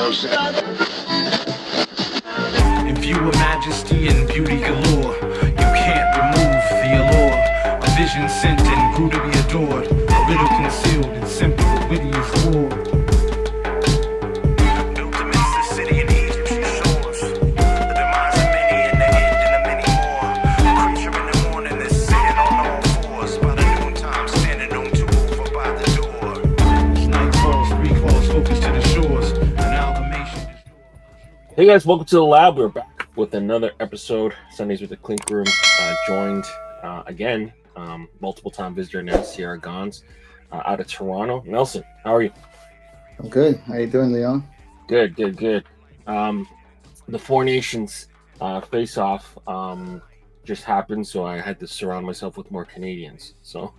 In view of majesty and beauty galore, you can't remove the allure. A vision sent and grew to be adored, a riddle concealed and simple, witty as war. Built amidst the city and Egyptian shores, the demise of many and the end of many more. A creature in the morning that's sitting on all fours, by the noontime standing on two over by the door. As night falls, recalls focus to the shores, an amalgamation. Hey guys, welcome to the lab. We're back with another episode, Sundaze with the Clink Room. Joined again, multiple time visitor now, Sierrz Gonz, out of Toronto. Nelson, how are you? I'm good. How you doing, Leon? Good. The Four Nations face-off just happened, so I had to surround myself with more Canadians. So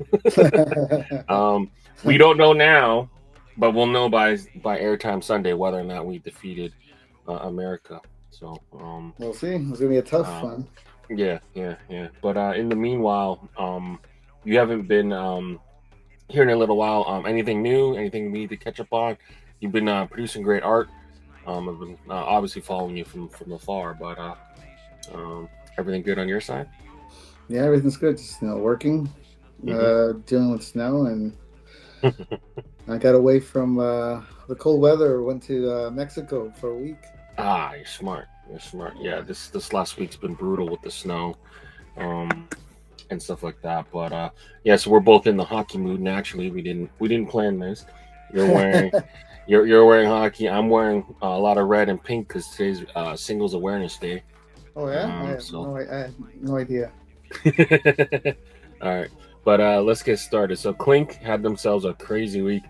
we don't know now, but we'll know by airtime Sunday whether or not we defeated America. So we'll see. It's gonna be a tough one. Yeah. But in the meanwhile, you haven't been here in a little while. Anything new? Anything we need to catch up on? You've been producing great art. I've been obviously following you from afar, but everything good on your side? Yeah, everything's good. Just working, dealing with snow, and I got away from the cold weather. Went to Mexico for a week. You're smart. Yeah, this last week's been brutal with the snow, and stuff like that. But yeah, so we're both in the hockey mood. Naturally, we didn't plan this. You're wearing you're wearing hockey. I'm wearing a lot of red and pink because today's Singles Awareness Day. Oh yeah, I had no idea. All right, but let's get started. So Clink had themselves a crazy week.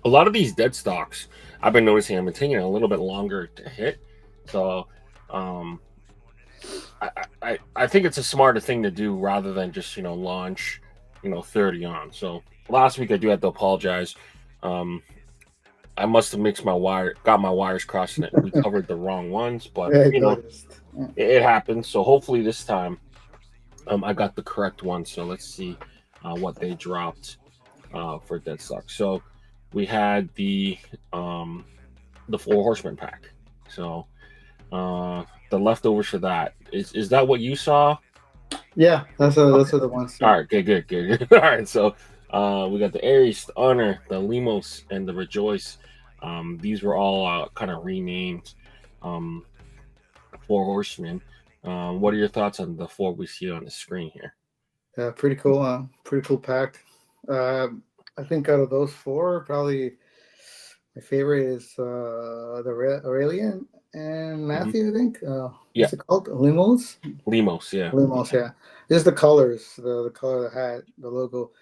A lot of these dead stocks, I've been noticing, have been taking a little bit longer to hit. So I think it's a smarter thing to do rather than just launch 30 on. So last week I do have to apologize. I must have got my wires crossed and we covered the wrong ones, but it happens. So hopefully this time I got the correct one. So let's see what they dropped for Deadstock. So we had the Four Horsemen pack. So the leftovers for that is that what you saw? Yeah, those are the ones. All right, good. All right, so we got the Aries, the Honor, the Limos, and the Rejoice. These were all kind of renamed Four Horsemen. What are your thoughts on the four we see on the screen here? Yeah, pretty cool. Pretty cool pack. I think out of those four, probably my favorite is the Aurelian and Matthew. I think. Yeah. What's it called? Limos, yeah. Just the colors, the color of the hat, the logo.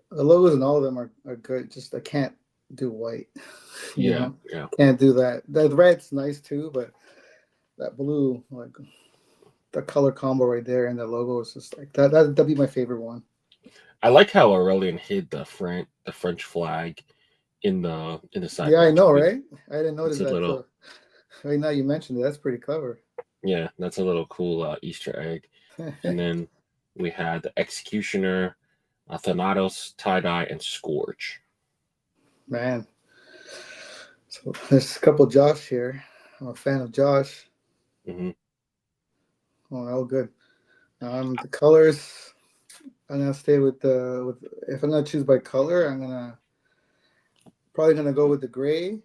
The logos and all of them are good. Just I can't do white. Yeah. Can't do that. The red's nice too, but that blue, like the color combo right there, and the logo is just like that. That'd be my favorite one. I like how Aurelian hid the French flag in the side. Yeah, I know, right? I didn't notice that. Little... Right now you mentioned it. That's pretty clever. Yeah, that's a little cool Easter egg. And then we had the Executioner, Thanatos, Tie-Dye, and Scourge. Man. So there's a couple Josh here. I'm a fan of Josh. Mm-hmm. Oh, all good. The colors, I'm gonna stay with if I'm gonna choose by color, I'm probably gonna go with the gray.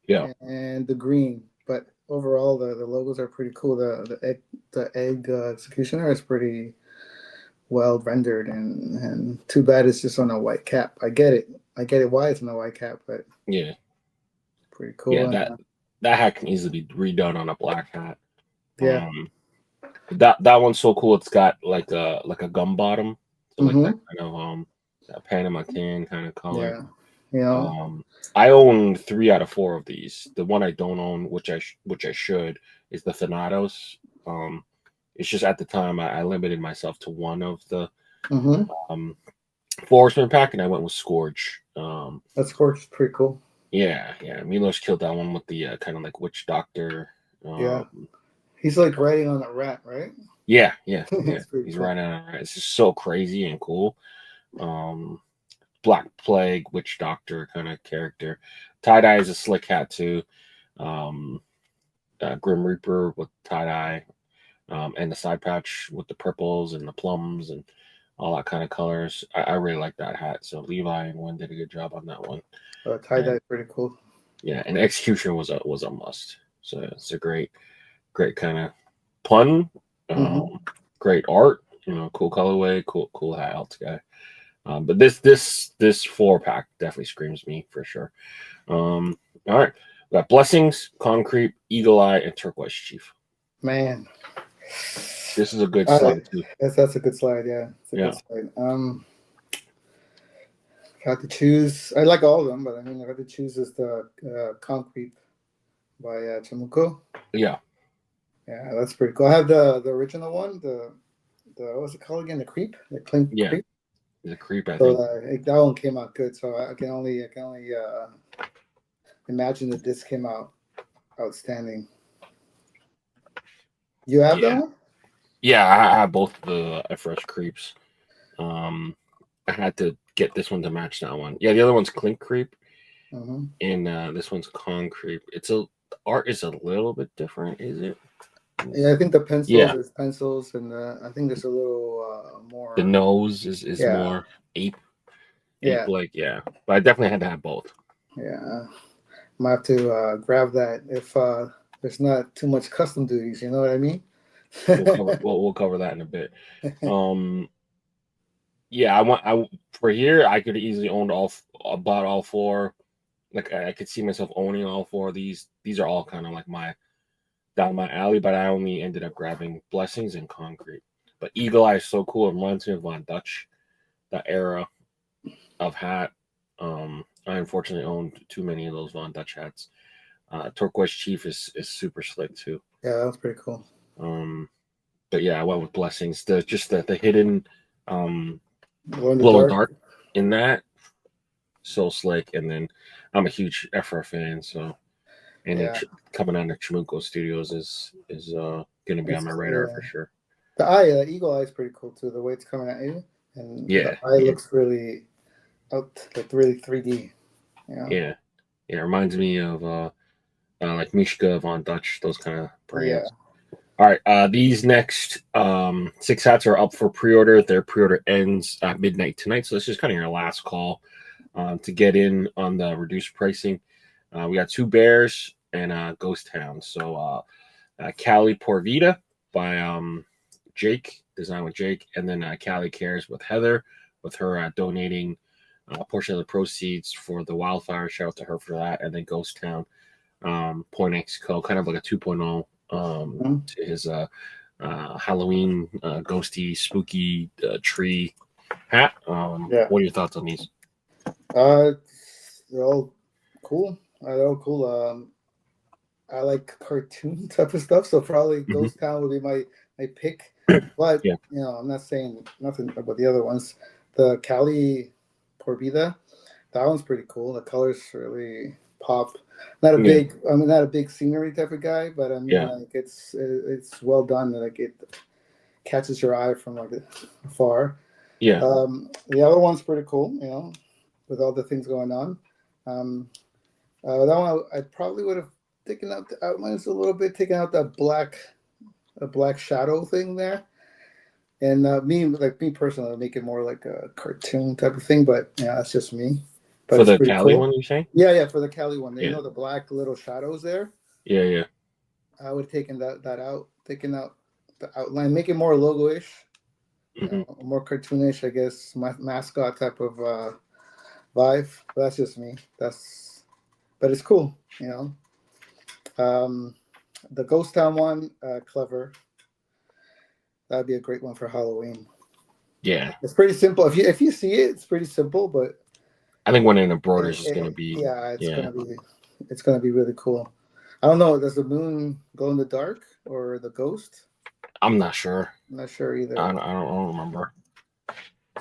Yeah. And the green. But overall the logos are pretty cool. The egg Executioner is pretty well rendered and too bad it's just on a white cap. I get it why it's on a white cap, but yeah, pretty cool. Yeah, that hat can easily be redone on a black hat. Yeah. That one's so cool. It's got like a gum bottom, so like that kind of that Panama can kind of color. Yeah. I own 3 out of 4 of these. The one I don't own, which I should, is the Thanatos. It's just at the time I limited myself to one of the Four Horsemen pack, and I went with Scourge. That Scourge is pretty cool. Yeah. Milos killed that one with the kind of like witch doctor. He's like riding on a rat, right? Yeah. He's cool. riding on a rat. It's just so crazy and cool. Black Plague, Witch Doctor kind of character. Tie-dye is a slick hat too. Grim Reaper with tie-dye, and the side patch with the purples and the plums and all that kind of colors. I really like that hat. So Levi and Wynn did a good job on that one. Tie-dye is pretty cool. Yeah, and execution was a must. So it's a great kind of pun. Great art. Cool colorway, cool hat altogether. But this 4-pack definitely screams me for sure. All right, we got Blessings, Concrete, Eagle Eye, and Turquoise Chief. Man, this is a good slide too. That's a good slide. Yeah, it's a good slide. If I had to choose, I like all of them, but I mean, if I had to choose, is the Concrete by Chamuco. Yeah, that's pretty cool. I have the original one, the what's it called again? The Creep, the Clink Creep. The Creep. I think that one came out good. So I can only imagine that this came out outstanding. You have that one? Yeah, I have both the FRS Creeps. I had to get this one to match that one. Yeah, the other one's Clink Creep, and this one's Concrete. The art is a little bit different, is it? Yeah, I think the pencils is pencils, and I think there's a little more. The nose is more ape like. Yeah, but I definitely had to have both. Yeah, might have to grab that if there's not too much custom duties. You know what I mean? We'll cover that in a bit. For here I could easily own about all 4. Like I could see myself owning all 4 of these. These are all kind of like down my alley, but I only ended up grabbing Blessings and Concrete. But Eagle Eye is so cool. It reminds me of Von Dutch, that era of hat. I unfortunately owned too many of those Von Dutch hats. Turquoise Chief is super slick too. Yeah, that was pretty cool. But yeah, I went with Blessings. The hidden glow dark in that, so slick. And then I'm a huge FR fan, so coming out of Chamuco Studios is gonna be on my radar for sure. The Eagle Eye is pretty cool too. The way it's coming at you, and the eye looks really really 3D. Yeah, it reminds me of like Mishka, Von Dutch, those kind of brands. All right, these next 6 hats are up for pre-order. Their pre-order ends at midnight tonight, so this is kind of your last call to get in on the reduced pricing. We got 2 bears and Ghost Town. So Cali Por Vida by Jake, designed with Jake, and then Cali Cares with Heather, with her donating a portion of the proceeds for the wildfire. Shout out to her for that. And then Ghost Town, Point XCO, kind of like a 2.0 to his Halloween ghosty spooky tree hat. What are your thoughts on these? They're all cool. I like cartoon type of stuff, so probably Ghost Town would be my pick. But I'm not saying nothing about the other ones. The Cali Por Vida, that one's pretty cool. The colors really pop. Not a big scenery type of guy, but I mean like it's well done. Like it catches your eye from like afar. Yeah. The other one's pretty cool, with all the things going on. That one I probably would have taken out the outlines a little bit, taken out that black shadow thing there. And me personally, I'd make it more like a cartoon type of thing, but that's just me. But for the Cali one, you say? Yeah, for the Cali one. You know the black little shadows there? Yeah. I would have taken that out, taken out the outline, make it more logo-ish, more cartoonish, I guess, mascot type of vibe. But that's just me. But it's cool, The Ghost Town one, clever. That'd be a great one for Halloween. Yeah, it's pretty simple. If you see it, it's pretty simple. But I think one in the broaders is gonna be it's gonna be really cool. I don't know. Does the moon glow in the dark or the ghost? I'm not sure. I'm not sure either. I don't remember.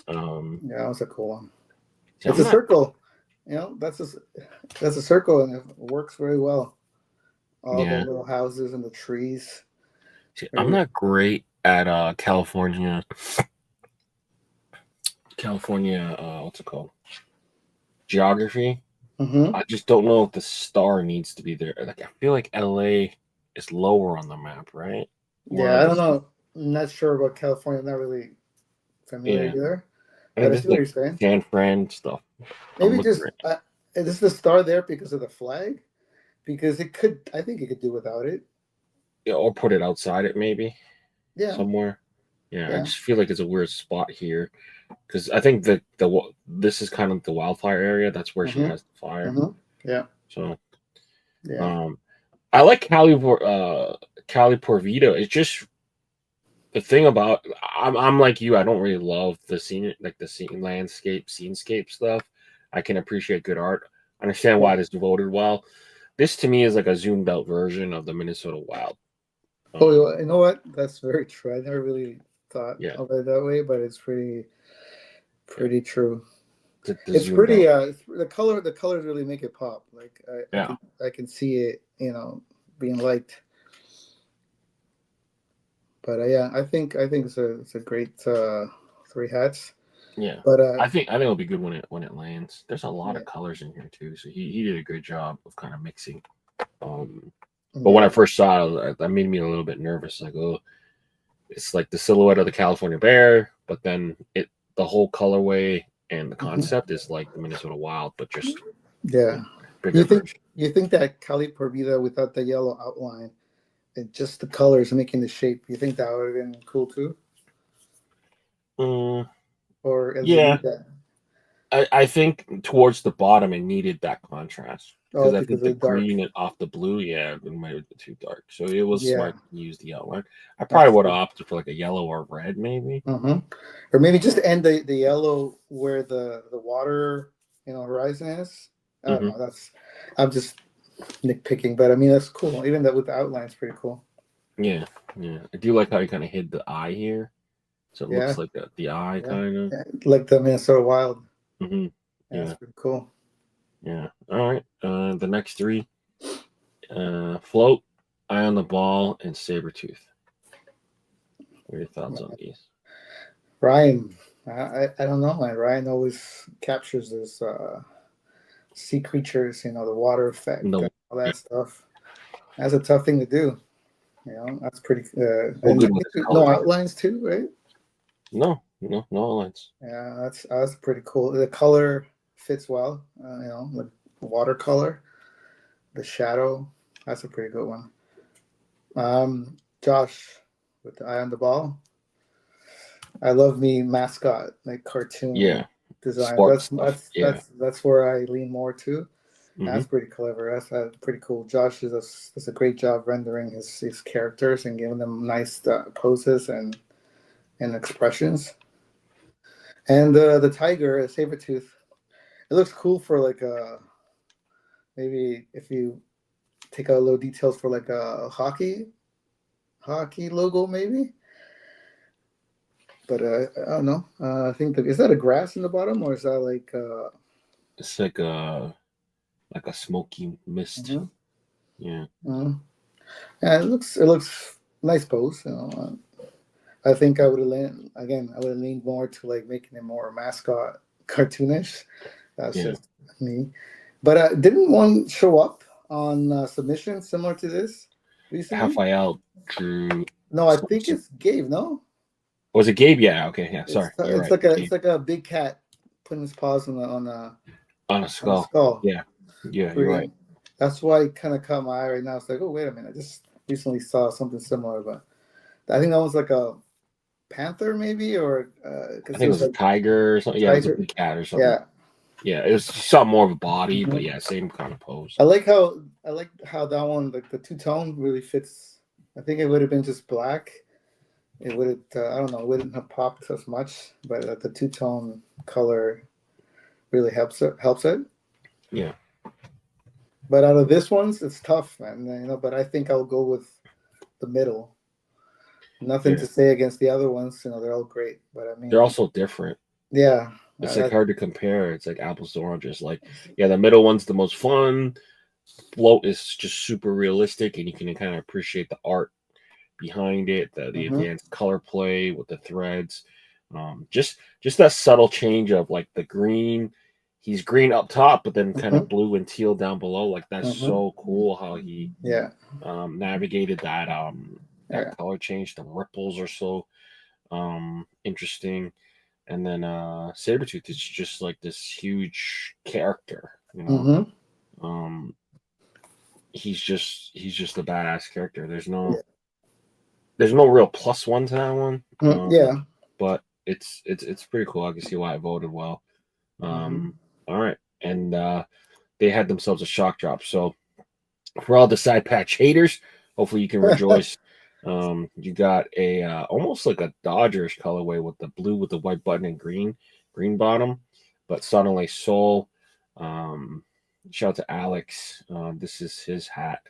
That was a cool one. It's a circle. That's a circle, and it works very well. All the little houses and the trees. See, I'm not great at California. What's it called? geography. Mm-hmm. I just don't know if the star needs to be there. Like I feel like LA is lower on the map, right? Yeah, Or I don't this, know. I'm not sure about California. I'm not really familiar yeah. either. I But think I this see is what like you're saying. San Fran stuff. I'm Maybe looking just right. is the star there because of the flag? Because it could. I think it could do without it. Yeah, or put it outside it maybe Yeah. somewhere. Yeah, I Yeah. just feel like it's a weird spot here because I think this is kind of the wildfire area. That's where she Mm-hmm. has the fire. Mm-hmm. Yeah. So Yeah. um, I like Cali Por Vita. It's just the thing about I'm like you. I don't really love the scene like the scene landscape scenescape stuff. I can appreciate good art. I understand Yeah. why this voted well. This to me is like a zoomed out version of the Minnesota Wild. Oh, you know what? That's very true. I never really thought Yeah, of it that way, but it's yeah, pretty true. the It's zoomed pretty. out. The colors really make it pop. Like Yeah, I can see it. Being liked. But yeah, I think it's a great three hats. yeah. But I think it'll be good when it lands. There's a lot yeah, of colors in here too, so he did a good job of kind of mixing. But when I yeah, first saw it, that made me a little bit nervous. Like, oh, it's like the silhouette of the California bear, but then the whole colorway and the mhm, concept is like the Minnesota Wild, but just yeah. bigger You think version. you think that Cali Provida without the yellow outline and just the colors making the shape, you think that would have been cool too, Mm, or does it yeah, need that? I think towards the bottom it needed that contrast Oh, because I because think of the the dark. green and off the blue, yeah, it might have been too dark. So it was Yeah, smart to use the outline. I probably that's would have true. opted for like a yellow or red, maybe. Or maybe just end the yellow where the water horizon is. I don't Hmm. know. I'm just nitpicking, but I mean that's cool. Even that with the outline is pretty cool. Yeah, yeah. I do like how he kind of hid the eye here, so it Yeah, looks like the eye yeah, kind of. yeah. Like the Minnesota Wild. Hmm. Yeah, that's Yeah, pretty cool. yeah. All right. The next three: float, eye on the ball, and saber tooth. What are your thoughts on these? Ryan, I don't know, man. Ryan always captures this sea creatures, the water effect and No, all yeah, that stuff. That's a tough thing to do. That's pretty. so And good with his no colors. outlines too, right? No lines. Yeah, that's pretty cool. The color fits well. Like watercolor, the shadow. That's a pretty good one. Josh, with the eye on the ball. I love me mascot like cartoon Yeah, design. spark stuff. Yeah. That's where I lean more to. Hmm. That's pretty clever. That's pretty cool. Josh does a great job rendering his characters and giving them nice poses and expressions. And the tiger, saber tooth, it looks cool for like a maybe if you take out little details for like a hockey logo maybe. But I don't know. I think is that a grass in the bottom or is that like? It's like a smoky mist. Mhm, Yeah. mhm. Yeah, it looks nice pose. I think I would have leaned again. I would have leaned more to like making it more mascot cartoonish. That's Yeah. just me. But didn't one show up on submission similar to this recently? Raphael drew. No, I think it's Gabe. No, Was it Gabe? Yeah. Okay. Yeah. Sorry. You're it's right. like a Gabe big cat putting his paws on a on a skull. skull. Yeah. Yeah. You're right. Pretty. That's why it kind of caught my eye right now. It's like, oh wait a minute, I just recently saw something similar, but I think that was like a panther maybe or I because think it it was was a like tiger or something. Yeah, it was a tiger. big cat or something. Yeah. Yeah, it was something more of a body, but Mhm. yeah, same kind of pose. I like how that one like the two tone really fits. I think it would have been just black. It would have I don't know, it wouldn't have popped as much, but the two tone color really helps it. Yeah. But out of this ones, it's tough, man. But I think I'll go with the middle. Nothing Yeah. to say against the other ones. They're all great. But I They're mean, also different. yeah, It's like hard to compare. It's like apples to oranges. Like, yeah, the middle one's the most fun. Float is just super realistic, and you can kind of appreciate the art behind it, the hmm advanced color play with the threads. Just that subtle change of like the green he's green up top, but then kind Mhm. of blue and teal down below. Like that's Mhm. so cool how he Yeah. navigated that Yeah. color change. The ripples are so interesting. And then Sabretooth is just like this huge character, you know. Mm-hmm. He's just a badass character. Yeah. There's no real plus one to that one. Yeah. But it's pretty cool. I can see why it voted well. Mm-hmm. All right. And they had themselves a shock drop. So for all the side patch haters, hopefully you can rejoice. You got a almost like a Dodgers colorway with the blue with the white button and green bottom, but Suddenly Soul. Shout out to Alex. This is his hat,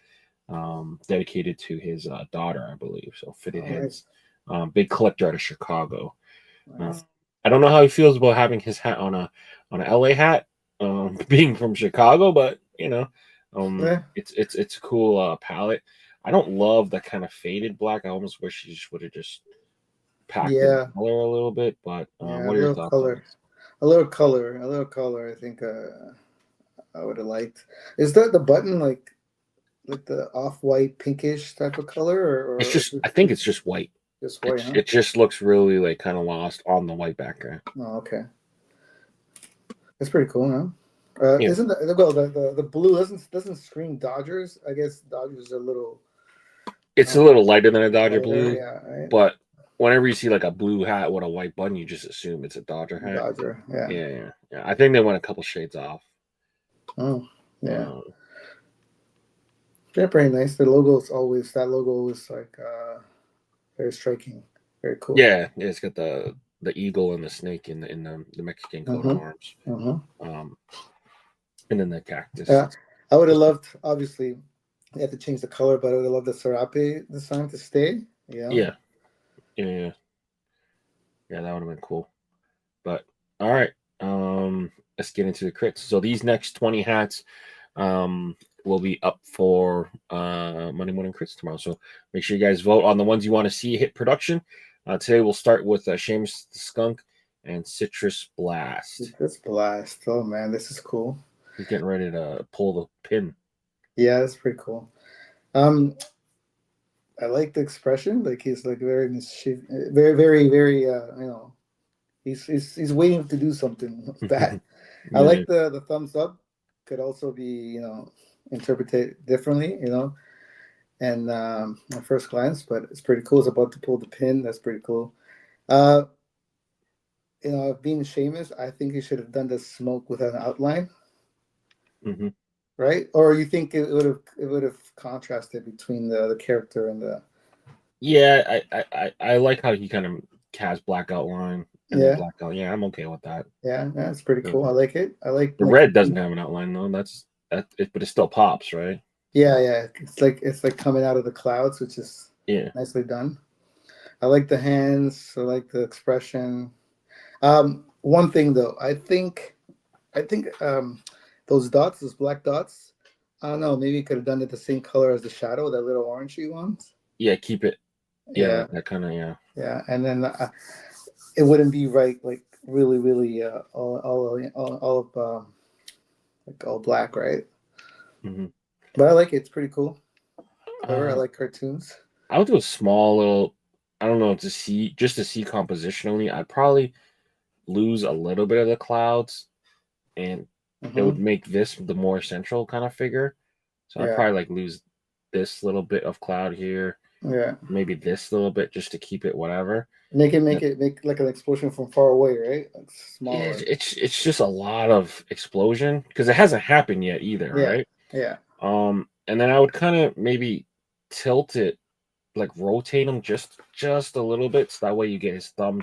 dedicated to his daughter, I believe. So fitted heads. Big collector out of Chicago. Nice. I don't know how he feels about having his hat on a LA hat, being from Chicago, but Yeah. it's a cool palette. I don't love that kind of faded black. I almost wish he just would have just packed in Yeah. color a little bit. But Yeah. A what are your little thoughts on color. this? A little color. A little color. I think I would have liked. Is that the button like the off-white pinkish type of color, It's or just I think it's just white. just white? Huh? It just looks really like kind of lost on the white background. Oh, okay. That's pretty cool, huh? Yeah, Isn't the blue doesn't scream Dodgers? I guess Dodgers are a little it's a little lighter than a Dodger lighter. blue, Yeah, right. but whenever you see like a blue hat with a white button, you just assume it's a Dodger hat. Dodger. Yeah. Yeah. I think they went a couple shades off. Oh, yeah. Um, They're pretty nice. The logo is always that logo is like very striking, very cool. yeah, it's got the eagle and the snake in the Mexican coat of Mm-hmm. arms, Mm-hmm. and then the cactus. Yeah, I would have loved. Obviously, they had to change the color, but I would have loved the serape design to stay. Yeah, that would have been cool. But all right, let's get into the crits. So these next 20 hats will be up for Monday Morning Critz tomorrow. So make sure you guys vote on the ones you want to see hit production. Today we'll start with Seamus the Skunk and Citrus Blast. This blast. Oh man, this is cool. He's getting ready to pull the pin. Yeah, that's pretty cool. I like the expression. Like he's like very mischievous, very. He's waiting to do something bad. I like the thumbs up. Could also be interpreted differently. And at first glance, but it's pretty cool. It's about to pull the pin. That's pretty cool. Being Seamus, I think he should have done the smoke with an outline. Mm-hmm. Right? Or you think it would have contrasted between the character and the. Yeah, I like how he kind of has black outline and then black out. Yeah, I'm okay with that. Yeah, that's pretty cool. I like it. I like the red doesn't have an outline though. But it still pops, right? Yeah. It's like coming out of the clouds, which is nicely done. I like the hands. I like the expression. One thing though, I think those dots, those black dots, I don't know, maybe you could have done it the same color as the shadow, that little orangey ones. Yeah, keep it. Yeah. That kind of Yeah, and then it wouldn't be right, like really, really all black, right? Mm-hmm. But I like it. It's pretty cool. I like cartoons. I would do a small little. I don't know just to see compositionally. I'd probably lose a little bit of the clouds, and it would make this the more central kind of figure. So I'd probably like lose this little bit of cloud here. Yeah. Maybe this little bit just to keep it whatever. Make like an explosion from far away, right? Like smaller. Yeah, it's just a lot of explosion because it hasn't happened yet either, right? Yeah. And then I would kind of maybe tilt it, like rotate him just a little bit, so that way you get his thumb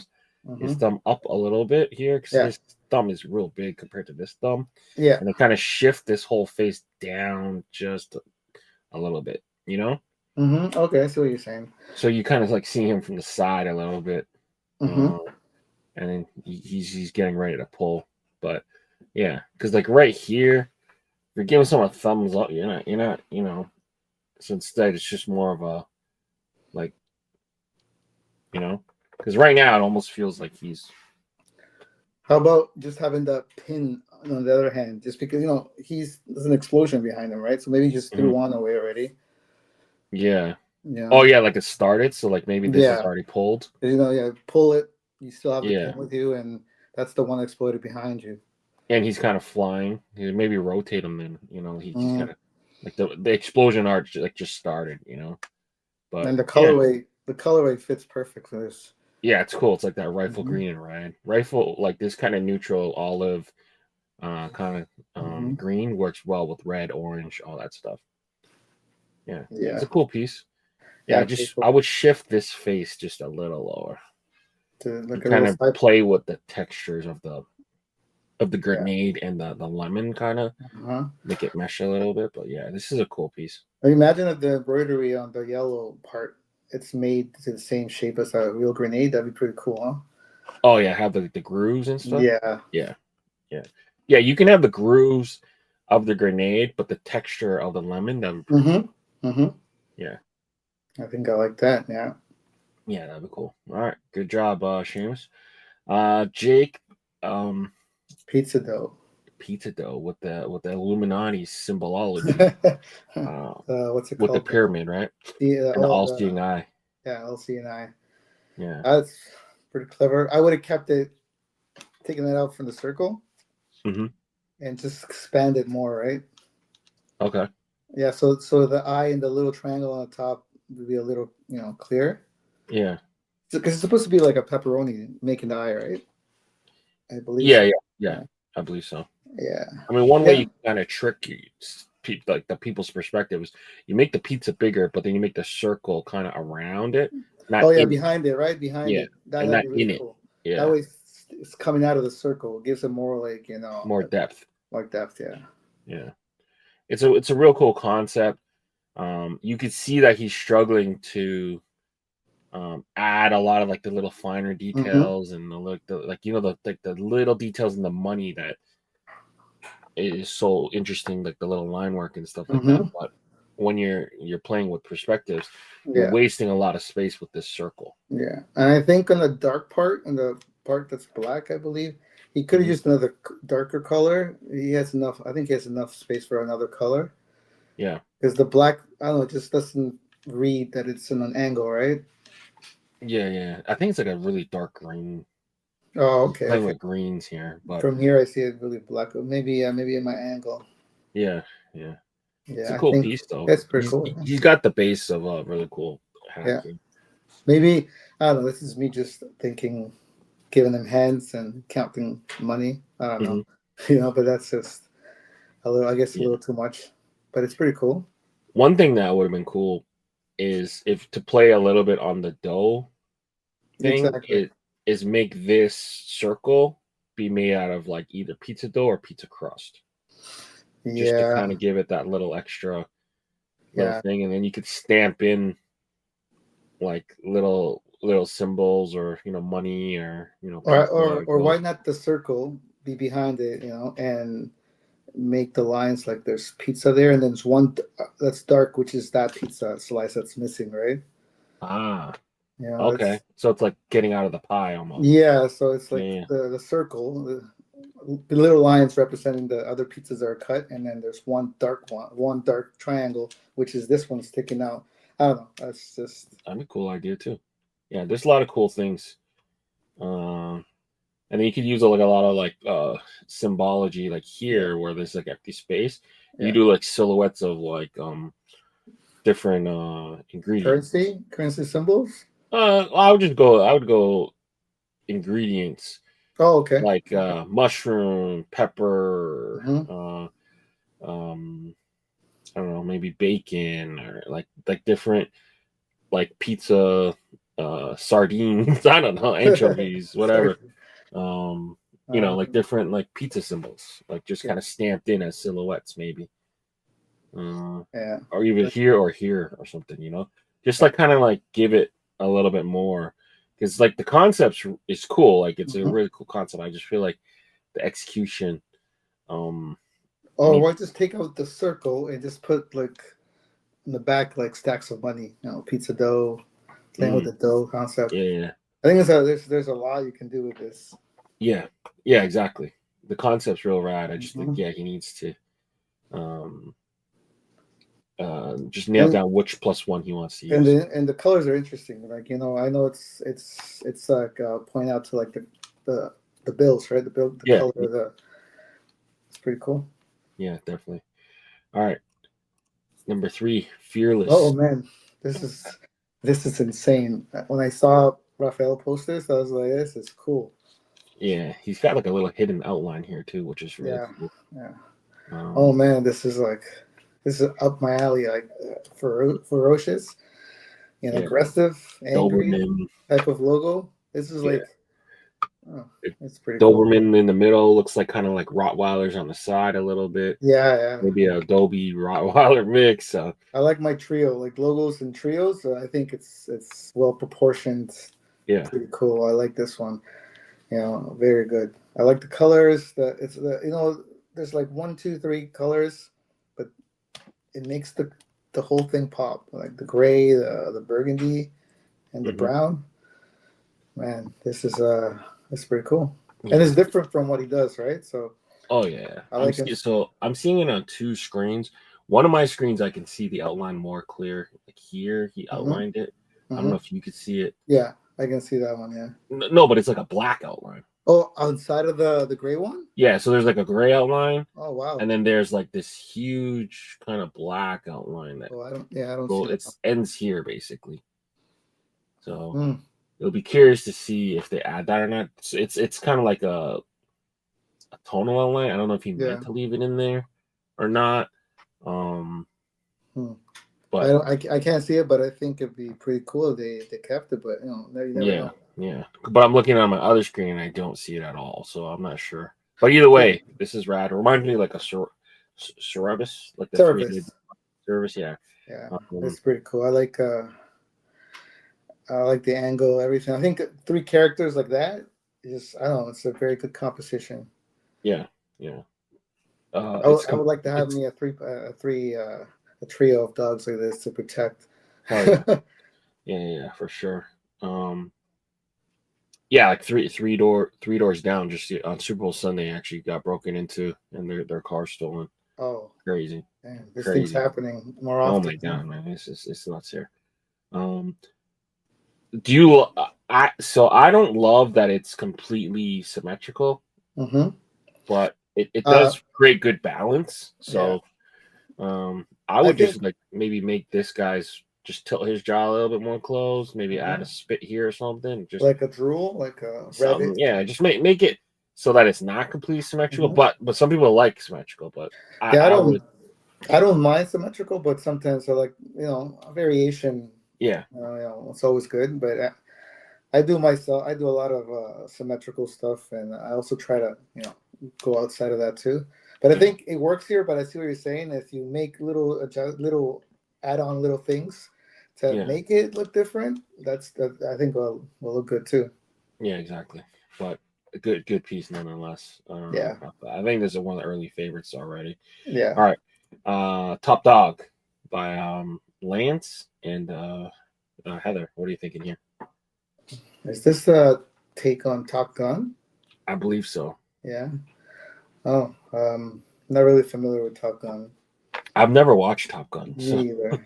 up a little bit here because his thumb is real big compared to this thumb. Yeah. And then kind of shift this whole face down just a little bit, Okay, I see what you're saying. So you kind of like see him from the side a little bit, and then he's getting ready to pull. But yeah, because like right here, you're giving someone a thumbs up. You're not. So instead, it's just more of a like, because right now it almost feels like he's. How about just having the pin on the other hand, just because there's an explosion behind him, right? So maybe he just threw one away already. Yeah. Yeah. Oh yeah, like it started, so like maybe this is Yeah. already pulled. Pull it. You still have the Yeah. pin with you, and that's the one that exploded behind you. And he's kind of flying. Maybe rotate him then. He's just Mm. kind of like the explosion art just started. But And the colorway fits perfect for this. yeah, it's cool. It's like that rifle green and red. Rifle like this kind of neutral olive, kind of green works well with red, orange, all that stuff. Yeah, Yeah. it's a cool piece. Yeah, Yeah, cool. I would shift this face just a little lower To to kind of play with the textures of the grenade and the lemon, kind of make it mesh a little bit. But yeah, this is a cool piece. Imagine if the embroidery on the yellow part it's made to the same shape as a real grenade. That'd be pretty cool, huh? Oh yeah, have the grooves and stuff. Yeah. You can have the grooves of the grenade, but the texture of the lemon, that would be yeah. I think I like that. Yeah. Yeah, that'd be cool. All right, good job, Seamus. Jake, pizza dough with the Illuminati symbology. What's it with called? The pyramid, right? And the all-seeing eye. Yeah, all-seeing eye. Yeah, that's pretty clever. I would have kept it, taken it out from the circle, and just expand it more, right? Okay. Yeah, so the eye and the little triangle on the top would be a little, clear. Yeah. Because it's supposed to be like a pepperoni making the eye, right? I believe. Yeah. I believe so. Yeah. I mean, one way you kind of trick like the people's perspective is you make the pizza bigger, but then you make the circle kind of around it. Behind it, right? Behind it. That would be really cool. Yeah. That way it's coming out of the circle. It gives it more like, more depth. More depth, yeah. Yeah. It's a real cool concept. You could see that he's struggling to add a lot of like the little finer details and the little details in the money that is so interesting, like the little line work and stuff like that. But when you're playing with perspectives, you're wasting a lot of space with this circle. Yeah, and I think on the dark part, on the part that's black, I believe he could have used another darker color. He has enough. I think he has enough space for another color. Yeah, because the black, I don't know, it just doesn't read that it's in an angle, right? Yeah. I think it's like a really dark green. Oh, okay. Playing with greens here, but from here I see it really black. Maybe in my angle. Yeah. It's a cool piece though. That's pretty cool. He's got the base of a really cool hacking. Yeah. Maybe I don't know. This is me just thinking, giving them hands and counting money. I don't know. But that's just a little too much. But it's pretty cool. One thing that would have been cool is if to play a little bit on the dough thing. Exactly. Is make this circle be made out of like either pizza dough or pizza crust. Just to kind of give it that little extra thing. And then you could stamp in like little symbols or money or or why not the circle be behind it, and make the lines like there's pizza there and then there's one that's dark, which is that pizza slice that's missing, right? Yeah, okay. So it's like getting out of the pie almost. Yeah, so it's like the circle, the little lines representing the other pizzas that are cut, and then there's one dark triangle, which is this one sticking out. I don't know. That'd be a cool idea too. Yeah, there's a lot of cool things. And then you could use like a lot of like symbology, like here where there's like empty space. Yeah. You do like silhouettes of like different ingredients. Currency symbols. I would go ingredients. Oh, okay. Like mushroom, pepper, I don't know, maybe bacon or like different like pizza sardines, I don't know, anchovies, whatever. Like different like pizza symbols, like just kind of stamped in as silhouettes, maybe. Or even here or something, just like kind of like give it a little bit more, because like the concept is cool, like it's a really cool concept. I just feel like the execution why just take out the circle and just put like in the back like stacks of money, pizza dough, playing with the dough concept. I think there's a lot you can do with this. Yeah, exactly. the concept's real rad. I just think Mhm. he needs to just nail down which +1 he wants to use. And the colors are interesting. Like, I know it's like point out to like the bills, right? The Yeah. color of it's pretty cool. Yeah, definitely. All right. Number 3, Fearless. Oh man, this is insane. When I saw Raphael post this, I was like, this is cool. Yeah, he's got like a little hidden outline here too, which is really cool. Yeah. Oh man, this is up my alley. Like ferocious and aggressive, angry Doberman type of logo. This is like, oh, it's pretty Doberman cool. in the middle looks like kind of like Rottweilers on the side a little bit. Yeah. Maybe a Dobie Rottweiler mix. I like my trio, like logos and trios. I think it's well proportioned. Yeah, pretty cool. I like this one. Very good. I like the colors. There's like 1, 2, 3 colors, but it makes the whole thing pop. Like the gray, the burgundy, and the brown. Man, this is pretty cool. Yeah. And it's different from what he does, right? So. Oh yeah. I'm seeing it on 2 screens. One of my screens I can see the outline more clear. Like here, he outlined it. I don't know if you could see it. Yeah, I can see that one. Yeah. No, but it's like a black outline. Oh, outside of the gray one? Yeah, so there's like a gray outline. Oh wow. And then there's like this huge kind of black outline that I don't see it ends here basically. So it'll be curious to see if they add that or not. It's kind of like a tonal outline. I don't know if he meant to leave it in there or not. But I can't see it, but I think it'd be pretty cool if they kept it. But you never know. Yeah. But I'm looking on my other screen and I don't see it at all, so I'm not sure. But either way, this is rad. It reminds me like a Cerebus, like the Service. Yeah. Yeah, it's pretty cool. I like the angle, everything. I think 3 characters like that is, I don't know, it's a very good composition. Yeah. I would like to have me a trio of dogs like this to protect. Yeah, for sure. Yeah, like three doors down, just on Super Bowl Sunday, actually got broken into and their car stolen. Oh, crazy! Man, this thing's happening more often. Oh my god, man, it's nuts here. Do you? I don't love that it's completely symmetrical, but it does create good balance. So, I would just like maybe make this guy's just tilt his jaw a little bit more closed. Maybe add a spit here or something. Just like a drool, like a rabbit. Yeah, just make it so that it's not completely symmetrical. But some people like symmetrical. But I don't mind symmetrical, but sometimes I like a variation. Yeah, it's always good. But I do a lot of symmetrical stuff, and I also try to go outside of that too. But I think it works here. But I see what you're saying. If you make little add-on little things to make it look different, I think will look good too. Yeah, exactly. But a good piece nonetheless. I think this is one of the early favorites already. Yeah. All right. Top Dog by Lance and Heather. What are you thinking here? Is this a take on Top Gun? I believe so. Yeah. Oh, not really familiar with Top Gun. I've never watched Top Gun. Me either.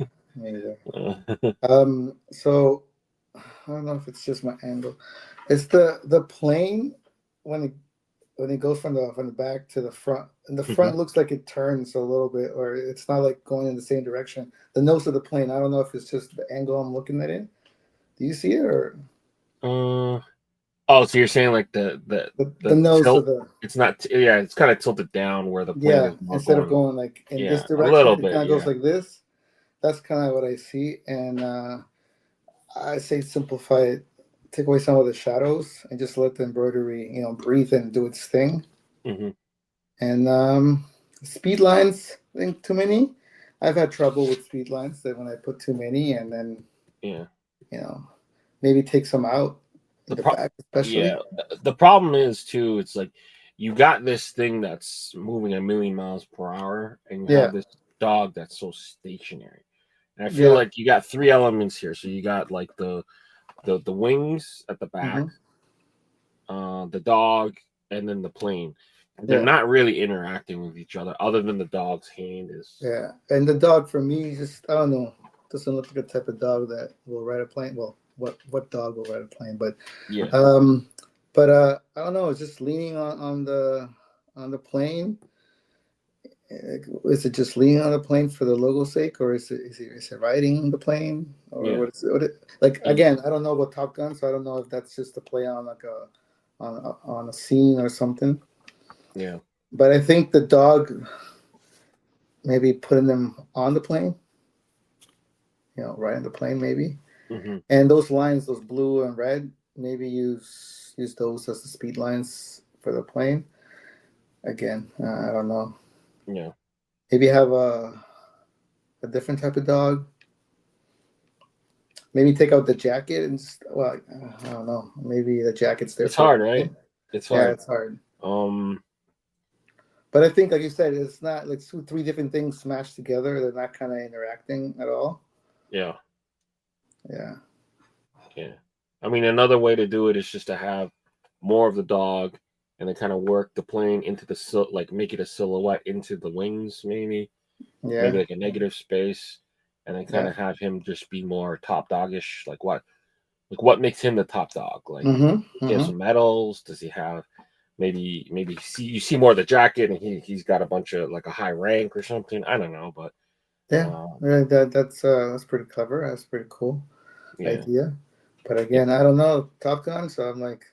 So I don't know if it's just my angle. It's the plane when it goes from the back to the front, and the front looks like it turns a little bit, or it's not like going in the same direction. The nose of the plane. I don't know if it's just the angle I'm looking at it. Do you see it or? Oh, so you're saying like the nose tilt, of the? It's not. It's kind of tilted down where the plane is instead of going like in this direction, a little bit, it kind of goes like this. That's kind of what I see, and I say simplify it, take away some of the shadows, and just let the embroidery, breathe and do its thing. And speed lines, I think too many. I've had trouble with speed lines that when I put too many, and then maybe take some out. The back especially. Yeah, the problem is too. It's like you got this thing that's moving 1,000,000 miles per hour, and you have this dog that's so stationary. And I feel like you got 3 elements here. So you got like the wings at the back, the dog, and then the plane. They're not really interacting with each other than the dog's hand is. Yeah, and the dog for me, just I don't know, doesn't look like a type of dog that will ride a plane. Well, what dog will ride a plane? But Yeah. I don't know. It's just leaning on the plane. Is it just leaning on the plane for the logo's sake, or is it riding the plane, or what is it? Like again, I don't know about Top Gun, so I don't know if that's just a play on like on a scene or something. Yeah. But I think the dog maybe putting them on the plane, riding the plane maybe. Mm-hmm. And those lines, those blue and red, maybe use those as the speed lines for the plane. Again, I don't know. Yeah. Maybe have a different type of dog. Maybe take out the jacket and I don't know. Maybe the jacket's there. It's hard, right? It's hard. Yeah, it's hard. But I think, like you said, it's not like three different things smashed together. They're not kind of interacting at all. Yeah. Yeah. Yeah. I mean, another way to do it is just to have more of the dog and then kind of work the plane into the make it a silhouette into the wings, maybe. Yeah. Maybe like a negative space, and then kind of have him just be more top doggish. Like what makes him the top dog? Like, does he have some medals? Does he have maybe you see more of the jacket, and he's got a bunch of like a high rank or something. I don't know, but that's pretty clever. That's pretty cool idea. But again, I don't know Top Gun, so I'm like,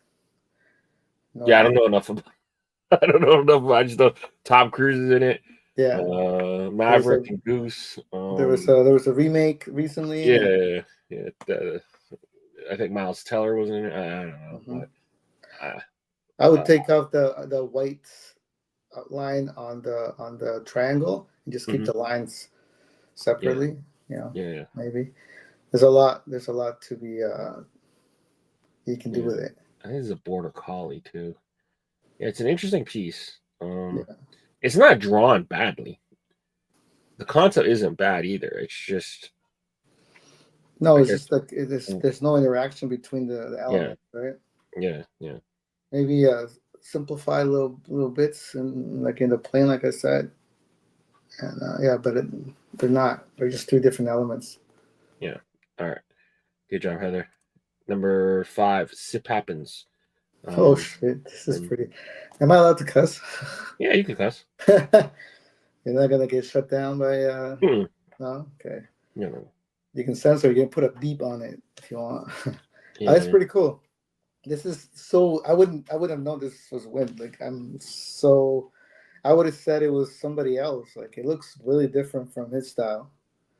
I don't know enough about. I don't know enough. I just know Tom Cruise is in it. Yeah, Maverick and Goose. There was a remake recently. Yeah. I think Miles Teller was in it. I don't know. But, I would take out the white line on the triangle and just keep the lines separately. Yeah. Maybe there's a lot to be you can do with it. I think it's a border collie too. Yeah, it's an interesting piece. It's not drawn badly. The concept isn't bad either. It's just just like there's no interaction between the elements, right? Yeah. Maybe simplify little bits and like in the plane, like I said, and but they're not. They're just three different elements. Yeah. All right. Good job, Heather. Number 5, Sip Happens. Oh shit! This is pretty. Am I allowed to cuss? Yeah, you can cuss. You're not gonna get shut down by. No. Okay. No. You can censor. You can put a beep on it if you want. That's pretty cool. This is so. I wouldn't have known this was Wind. Like I would have said it was somebody else. Like it looks really different from his style.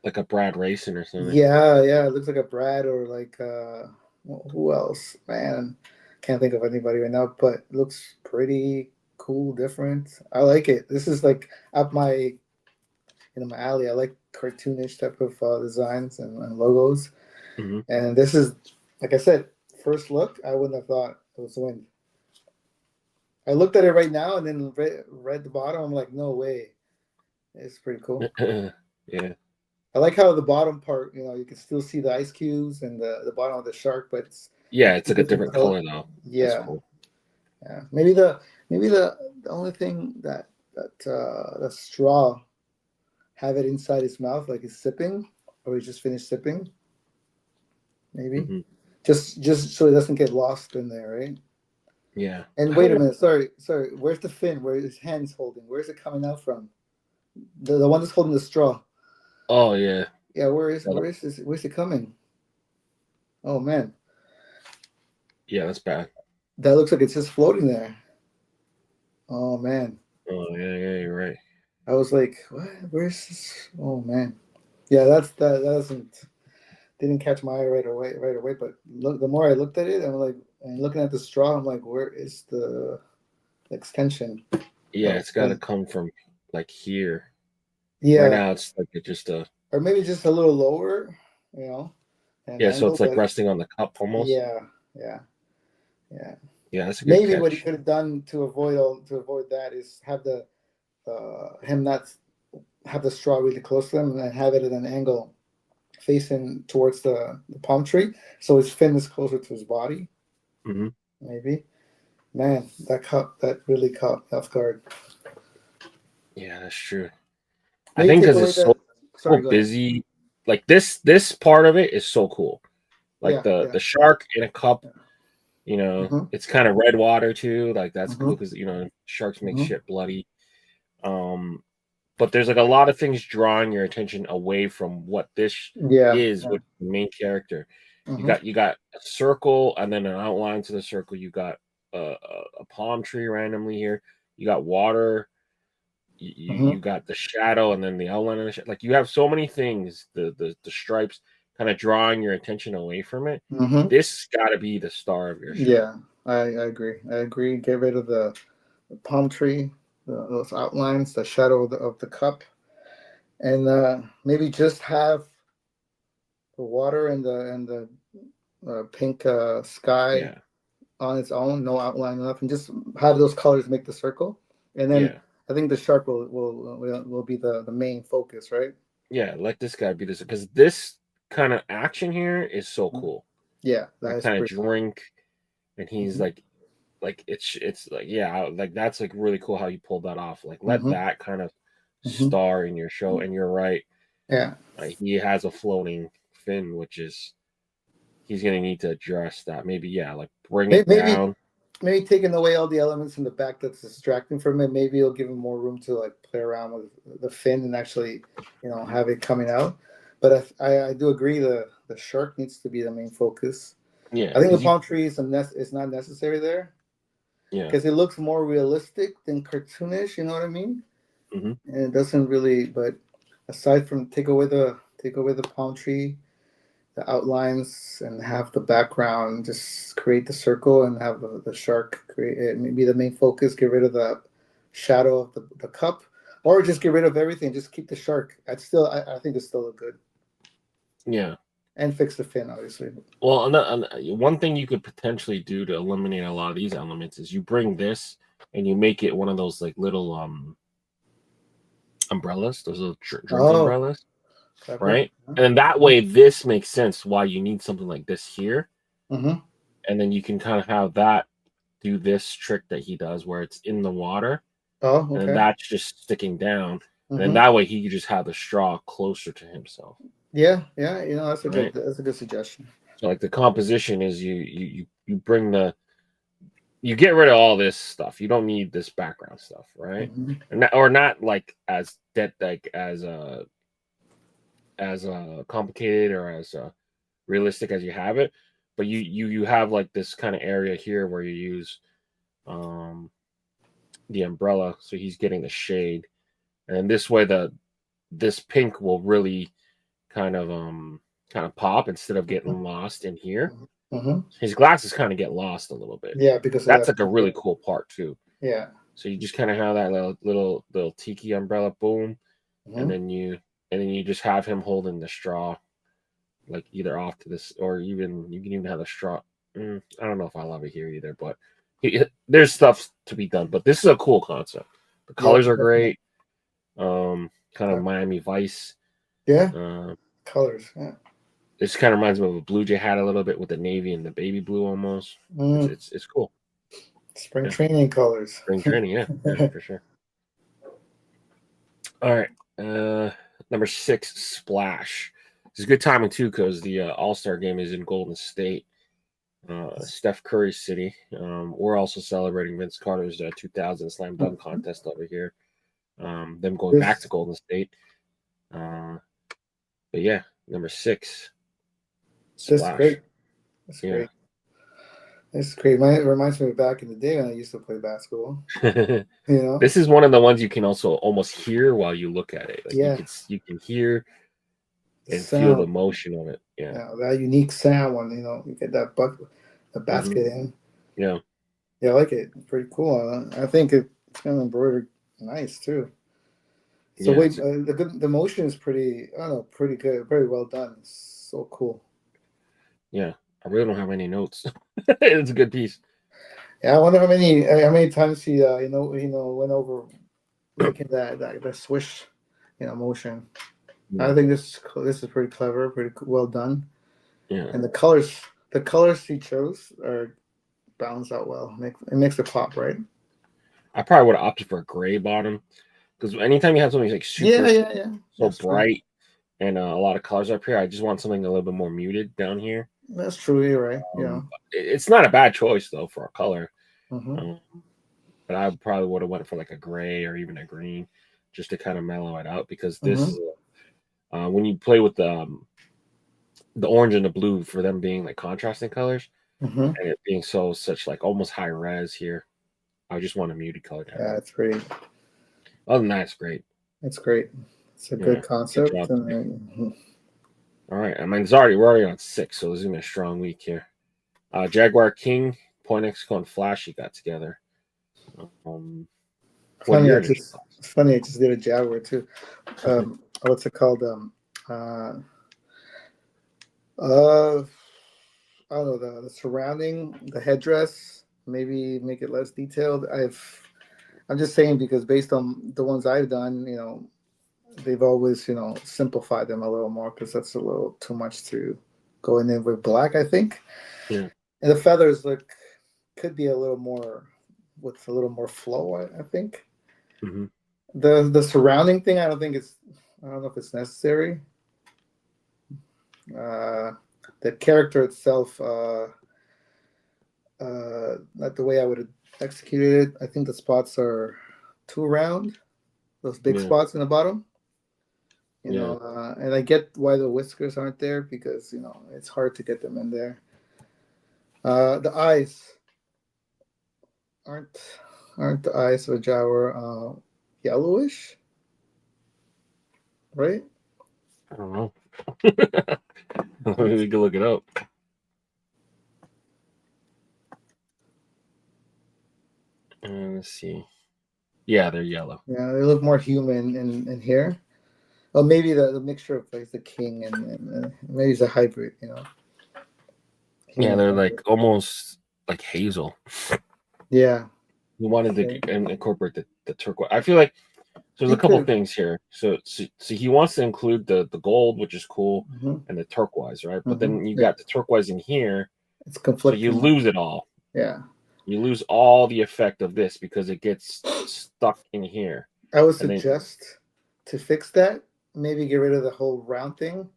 Like a Brad Racing or something. Yeah. It looks like a Brad or like who else? Man, can't think of anybody right now. But it looks pretty cool, different. I like it. This is like up my alley. I like cartoonish type of designs and logos. And this is, like I said, first look, I wouldn't have thought it was Wind. I looked at it right now and then read the bottom. I'm like, no way. It's pretty cool. Yeah. I like how the bottom part, you can still see the ice cubes and the bottom of the shark, but it's like a different color though. Yeah. Cool. Yeah. Maybe the only thing that the straw have it inside his mouth, like he's sipping, or he just finished sipping. Maybe just so it doesn't get lost in there, right? Yeah. And wait a minute, sorry. Where's the fin? Where his hand's holding? Where's it coming out from? The one that's holding the straw. Oh yeah. Yeah. Where's it coming? Oh man. Yeah, that's bad. That looks like it's just floating there. Oh man. Oh yeah, you're right. I was like, what? Where's this? Oh man. Yeah, that didn't catch my eye right away. But the more I looked at it, I'm like, and looking at the straw, I'm like, where is the extension? Yeah, it's got to come from like here. Yeah. Right now, it's like or maybe just a little lower, so it's like resting on the cup almost. Yeah. Yeah, that's a good maybe catch. What he could have done to avoid that is have him not have the straw really close to him and then have it at an angle facing towards the palm tree, so his fin is closer to his body. Maybe Man, that really caught me off guard. Yeah, that's true. I Maybe think take because away it's so, the. so Sorry, go ahead. busy. Like this part of it is so cool. Like Yeah, the yeah. the shark in a cup. Mm-hmm, It's kind of red water too. Like that's mm-hmm, cool because sharks make mm-hmm. shit bloody. Um, but there's like a lot of things drawing your attention away from what this Yeah, is yeah. with the main character. You Mm-hmm, got a circle and then an outline to the circle. You got a palm tree randomly here. You got water. You mm-hmm, got the shadow and then the outline of the shadow. Like you have so many things. The stripes kind of drawing your attention away from it. mm-hmm. This got to be the star of your show. Yeah, I agree. I agree. Get rid of the palm tree, those outlines, the shadow of the cup, and maybe just have the water and the pink sky Yeah, on its own, no outline, nothing. Just have those colors make the circle, and then yeah, I think the shark will be the main focus, right? yeah. Let this guy be this because this kind of action here is so Mhm. cool. Yeah, that That is kind of pretty. drink, and he's Hmm. like it's like yeah, like that's like really cool how you pulled that off. Like let Hmm. that kind of Hmm. star in your show. And you're right, Yeah, he has a floating fin, which is he's gonna need to address that. Maybe yeah, like bring it maybe down. maybe taking away all the elements in the back that's distracting from it. Maybe it'll give him more room to like play around with the fin and actually, have it coming out. But I do agree the shark needs to be the main focus. Yeah, I think the because you palm tree is not necessary there yeah. because it looks more realistic than cartoonish. You know what I mean? Hmm. And it doesn't really. But aside from take away the palm tree, the outlines, and have the background, just create the circle and have the shark create it. Maybe the main focus. Get rid of the shadow of the cup, or just get rid of everything. Just keep the shark. I think it's still look good Yeah. and fix the fin, obviously. Well, one thing you could potentially do to eliminate a lot of these elements is you bring this and you make it one of those like little umbrellas, those little drink Oh, umbrellas, clever. right? And then that way, this makes sense why you need something like this here, Mm-hmm. and then you can kind of have that do this trick that he does, where it's in the water, Oh, and then okay. that's just sticking down, and then Mm-hmm. that way he could just have the straw closer to himself, Yeah, yeah. right? That's a good suggestion. So like the composition is you bring you get rid of all this stuff. You don't need this background stuff, right? Mm-hmm. Or not like as that like as complicated or as realistic as you have it, but you have like this kind of area here where you use um the umbrella, so he's getting the shade, and this way this pink will really kind of pop instead of getting lost in here. Mm-hmm. His glasses kind of get lost a little bit. Yeah, because of That's that. like a really cool part too. Yeah. So you just kind of have that little tiki umbrella, boom, and Mm-hmm. then you just have him holding the straw, like either off to this, or even you can even have the straw. I don't know if I love it here either, but there's stuff to be done. But this is a cool concept. The Yeah, colors are definitely. great. Kind of Miami Vice. Yeah, Uh, colors. Yeah. this kind of reminds me of a Blue Jay hat a little bit with the navy and the baby blue almost. It's Mm, it's it's cool. spring Yeah, training colors. spring training. Yeah, for sure. All right. Number 6, Splash. It's a good timing too because the All-Star game is in Golden State, Steph Curry's city. We're also celebrating Vince Carter's 2000 slam dunk contest over here. Them going back to This Golden State. Uh, but yeah, number 6, this is Splash. great. That's Yeah. great. This is great. It reminds me of back in the day when I used to play basketball. You know? This is one of the ones you can also almost hear while you look at it. Like Yeah, you can hear the and feel the sound. motion of it. Yeah. Yeah, that unique sound when you get the Hmm. basket in. Yeah. Yeah, I like it. Pretty cool. I think it's kind of embroidered nice too. So Yeah. wait, the motion is pretty. I don't know, pretty good, very well done. It's so cool. Yeah. I really don't have any notes. It's a good piece. Yeah, I wonder how many times he went over making that swish, motion. Mm. I think this is pretty clever, pretty well done, Yeah. and the colors he chose are balance out well. It makes it pop, right? I probably would have opted for a gray bottom because anytime you have something like super Yeah. so That's bright and a lot of colors up here, I just want something a little bit more muted down here. That's true. You're right. Yeah. It's not a bad choice though for a color, Mm-hmm. but I probably would have went for like a gray or even a green just to kind of mellow it out because this Mm-hmm. is when you play with the orange and the blue for them being like contrasting colors Mm-hmm. and it being such like almost high res here. I just want a muted color down. Yeah, it's pretty. Other than that, it's great. It's great. It's a good concept. Good job, And all right. I mean, we're already on 6, so this is gonna be a strong week here. Jaguar King, Point Exco, and Flashy got together. funny, it's funny. I just did a Jaguar too. What's it called? I don't know, the surrounding, the headdress, maybe make it less detailed. I'm just saying because based on the ones I've done, they've always, simplified them a little more because that's a little too much to go in with black, I think. Yeah. And the feathers could be a little more with a little more flow, I think. Mm-hmm. The surrounding thing, I don't know if it's necessary. The character itself, not the way I would have executed it. I think the spots are too round, those big spots in the bottom. And I get why the whiskers aren't there because it's hard to get them in there. The eyes aren't the eyes of a Jaguar yellowish, right? I don't know. We can look it up. Let's see. Yeah, they're yellow. Yeah, they look more human in here. Oh, maybe the mixture of like the king and maybe it's a hybrid, Yeah, they're like almost like hazel. Yeah. We wanted to incorporate the turquoise. I feel like there's a couple things here. So he wants to include the gold, which is cool, and the turquoise, right? But then you got the turquoise in here. It's conflicting. So you lose it all. Yeah. You lose all the effect of this because it gets stuck in here. I would suggest to fix that, maybe get rid of the whole round thing,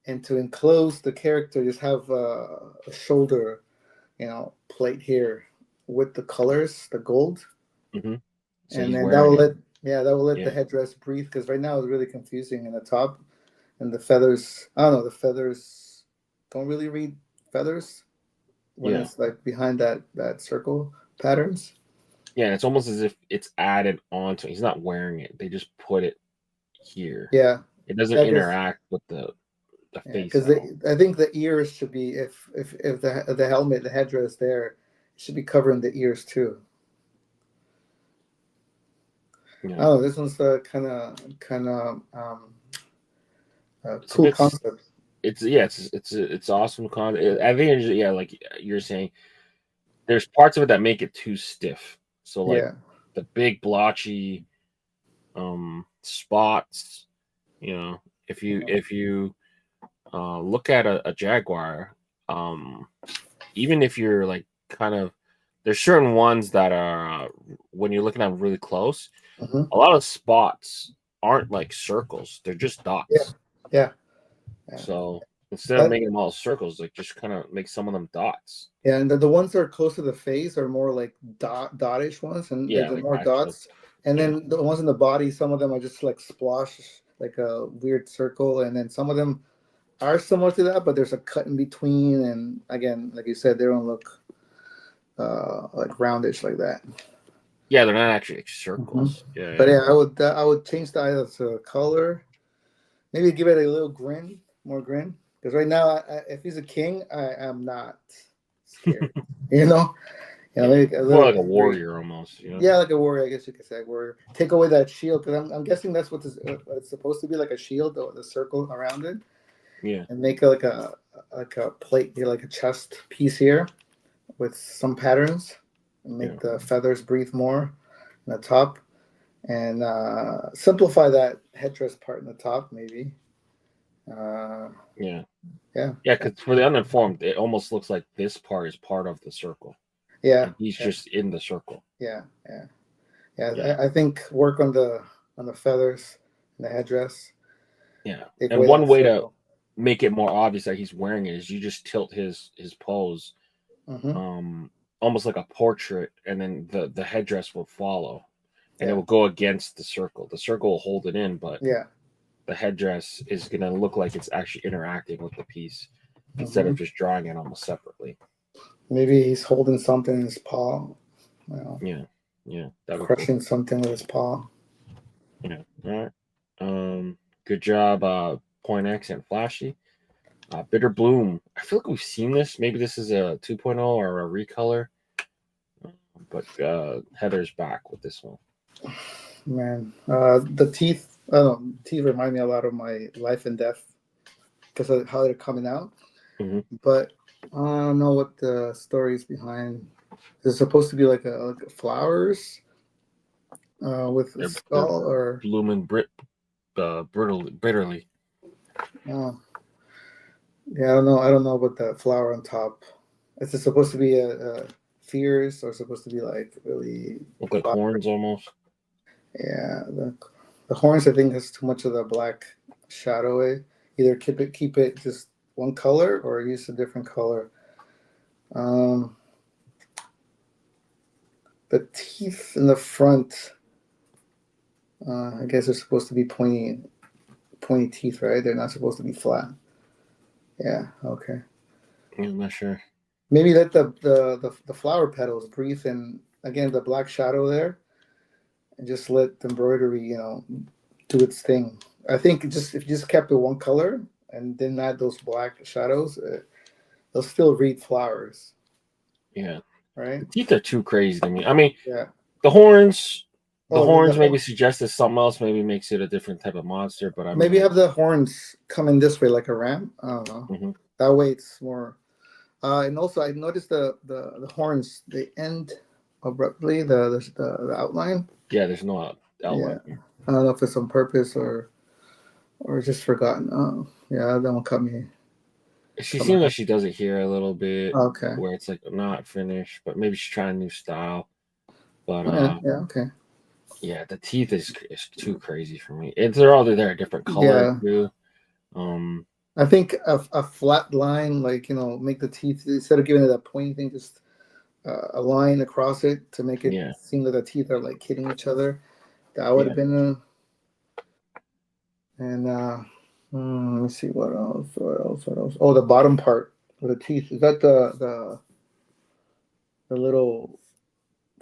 and to enclose the character, just have a shoulder, plate here with the colors, the gold, so and then that will let the headdress breathe. Because right now it's really confusing in the top, and the feathers. I don't know. The feathers don't really read feathers when it's like behind that circle patterns. Yeah, it's almost as if it's added onto. He's not wearing it; they just put it here. Yeah, it doesn't interact with the face. Because I think the ears should be if the helmet, the headdress there should be covering the ears too. Yeah. Oh, this one's kind of cool concept. It's awesome concept. I think like you're saying, there's parts of it that make it too stiff. So like the big blotchy spots, if you look at a Jaguar, even if you're like kind of, there's certain ones that are when you're looking at them really close, a lot of spots aren't like circles; they're just dots. Yeah. So instead of making them all circles, like just kind of make some of them dots. Yeah, and the ones that are close to the face are more like dotish ones, and they're like more dots. And then the ones in the body, some of them are just like splosh, like a weird circle, and then some of them are similar to that, but there's a cut in between. And again, like you said, they don't look like roundish like that. Yeah, they're not actually like circles. But I would change the either to color, maybe give it a little more grin. Because right now, if he's a king, I am not scared. More like a warrior almost. Yeah, like a warrior. I guess you could say warrior. Take away that shield, because I'm guessing that's what it's supposed to be, like a shield, the circle around it. Yeah. And make it like a plate here, like a chest piece here, with some patterns, and make the feathers breathe more in the top, and simplify that headdress part in the top, maybe. Because for the uninformed, it almost looks like this part is part of the circle. Yeah, and he's yeah, just in the circle. yeah. Yeah. I think work on the feathers and the headdress. Yeah. Take And away one that way to circle. make it more obvious that he's wearing it is you just tilt his pose Hmm. almost like a portrait, and then the headdress will follow, and it Yeah, will go against the circle. The circle will hold it in, but yeah. the headdress is going to look like it's actually interacting with the piece instead Hmm. of just drawing it almost separately. Maybe he's holding something in his paw, you know, Yeah. Yeah. That'd be cool. crushing something with his paw. Yeah. All right. Good job, Point X and Flashy. Bitter Bloom. I feel like we've seen this. Maybe this is a 2.0 or a recolor. But Heather's back with this one. Man, the teeth. I don't know. Teeth remind me a lot of my Life and Death because of how they're coming out. Mm-hmm. But I don't know what the story is behind. Is it supposed to be like flowers with a They're skull or? blooming bitterly. Oh, yeah, I don't know. I don't know about that flower on top. Is it supposed to be a fierce or supposed to be like really? Look like horns almost. Yeah, the horns I think has too much of the black shadow. Either keep it just one color or use a different color. Um, the teeth in the front, I guess they're supposed to be pointy teeth, right? They're not supposed to be flat. Yeah, okay. Yeah, I'm not sure. Maybe let the flower petals breathe in again the black shadow there, and just let the embroidery, do its thing. I think just if you just kept it one color and then add those black shadows, they'll still read flowers, Yeah, right? the teeth are too crazy to me. I mean, Yeah. the horns. The Oh, horns maybe suggest that something else. Maybe makes it a different type of monster. But I mean, maybe like, have the horns come in this way like a ram. I don't know. mm-hmm. That way it's more. And also, I noticed the horns they end abruptly. The outline. Yeah, there's no Yeah. outline here. I don't know if it's on purpose or just forgotten. Oh, yeah, that one cut me. She Cut my seems like head. she does it here a little bit, Okay. where it's like not finished, but maybe she's trying a new style. But Yeah. Yeah. Okay. yeah, the teeth is too crazy for me. It's they're all there a different color Yeah. too. Um, I think a flat line, like make the teeth instead of giving it that pointy thing, just a line across it to make it yeah, seem that the teeth are like hitting each other. That would yeah. have been and let me see what else. What else? What else? Oh, the bottom part of the teeth. Is that the little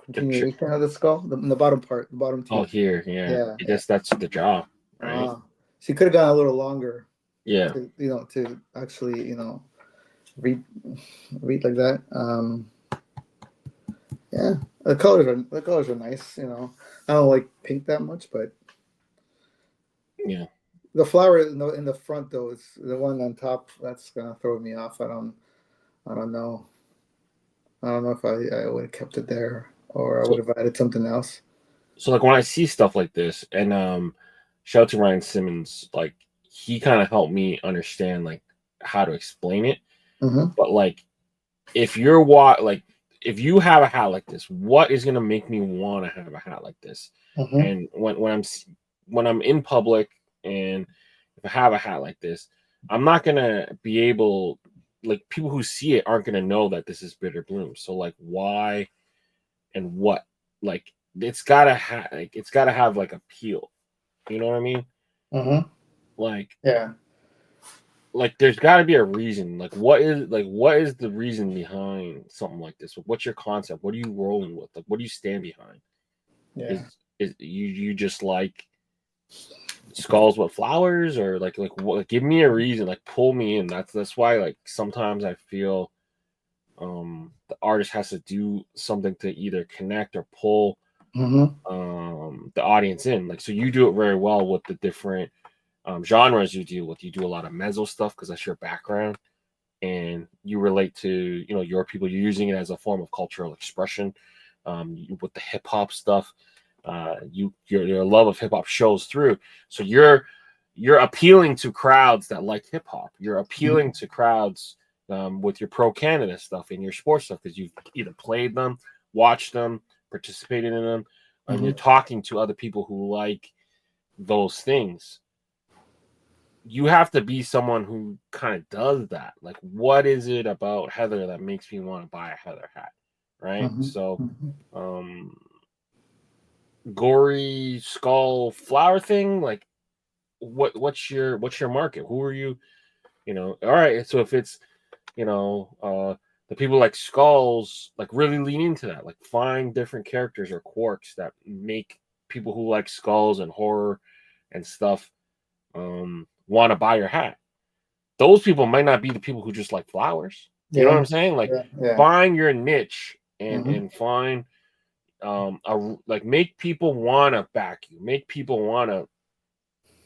The tri- continuation of the skull? The bottom part, the bottom oh, teeth. here, yeah. Yeah, I yeah. guess that's the jaw, right? She could have gone a little longer Yeah, to actually read like that. Yeah, the colors are nice. I don't like pink that much, but yeah. the flower in the front though is the one on top. That's gonna throw me off. I don't know. I don't know if I would have kept it there or I would So, have added something else. so like when I see stuff like this, and shout out to Ryan Simmons, like he kind of helped me understand like how to explain it. Mm-hmm. But like if if you have a hat like this, what is gonna make me want to have a hat like this? Mm-hmm. And when I'm in public and if I have a hat like this, I'm not gonna be able, like, people who see it aren't gonna know that this is bitter bloom. So like why and what, like it's gotta have like appeal. You know what I mean? Mm-hmm. Like Yeah. there's got to be a reason. What is the reason behind something like this? What's your concept? What are you rolling with? Like, what do you stand behind? Yeah. Is you just like skulls with flowers, or like what? Give me a reason. Like, pull me in. That's why, like, sometimes I feel the artist has to do something to either connect or pull Mm-hmm. the audience in. Like, so you do it very well with the different genres you deal with. You do a lot of mezzo stuff because that's your background, and you relate to your people. You're using it as a form of cultural expression. With the hip hop stuff, your love of hip hop shows through. So you're appealing to crowds that like hip hop. You're appealing to crowds with your Pro Canada stuff and your sports stuff, because you've either played them, watched them, participated in them, and you're talking to other people who like those things. You have to be someone who kind of does that. Like, what is it about Heather that makes me want to buy a Heather hat? Right? So, gory skull flower thing, like, what's your market? Who are you? All right. So if it's the people like skulls, like, really lean into that, like, find different characters or quirks that make people who like skulls and horror and stuff want to buy your hat. Those people might not be the people who just like flowers. You know what I'm saying? Like, find your niche and find like, make people want to back you, make people want to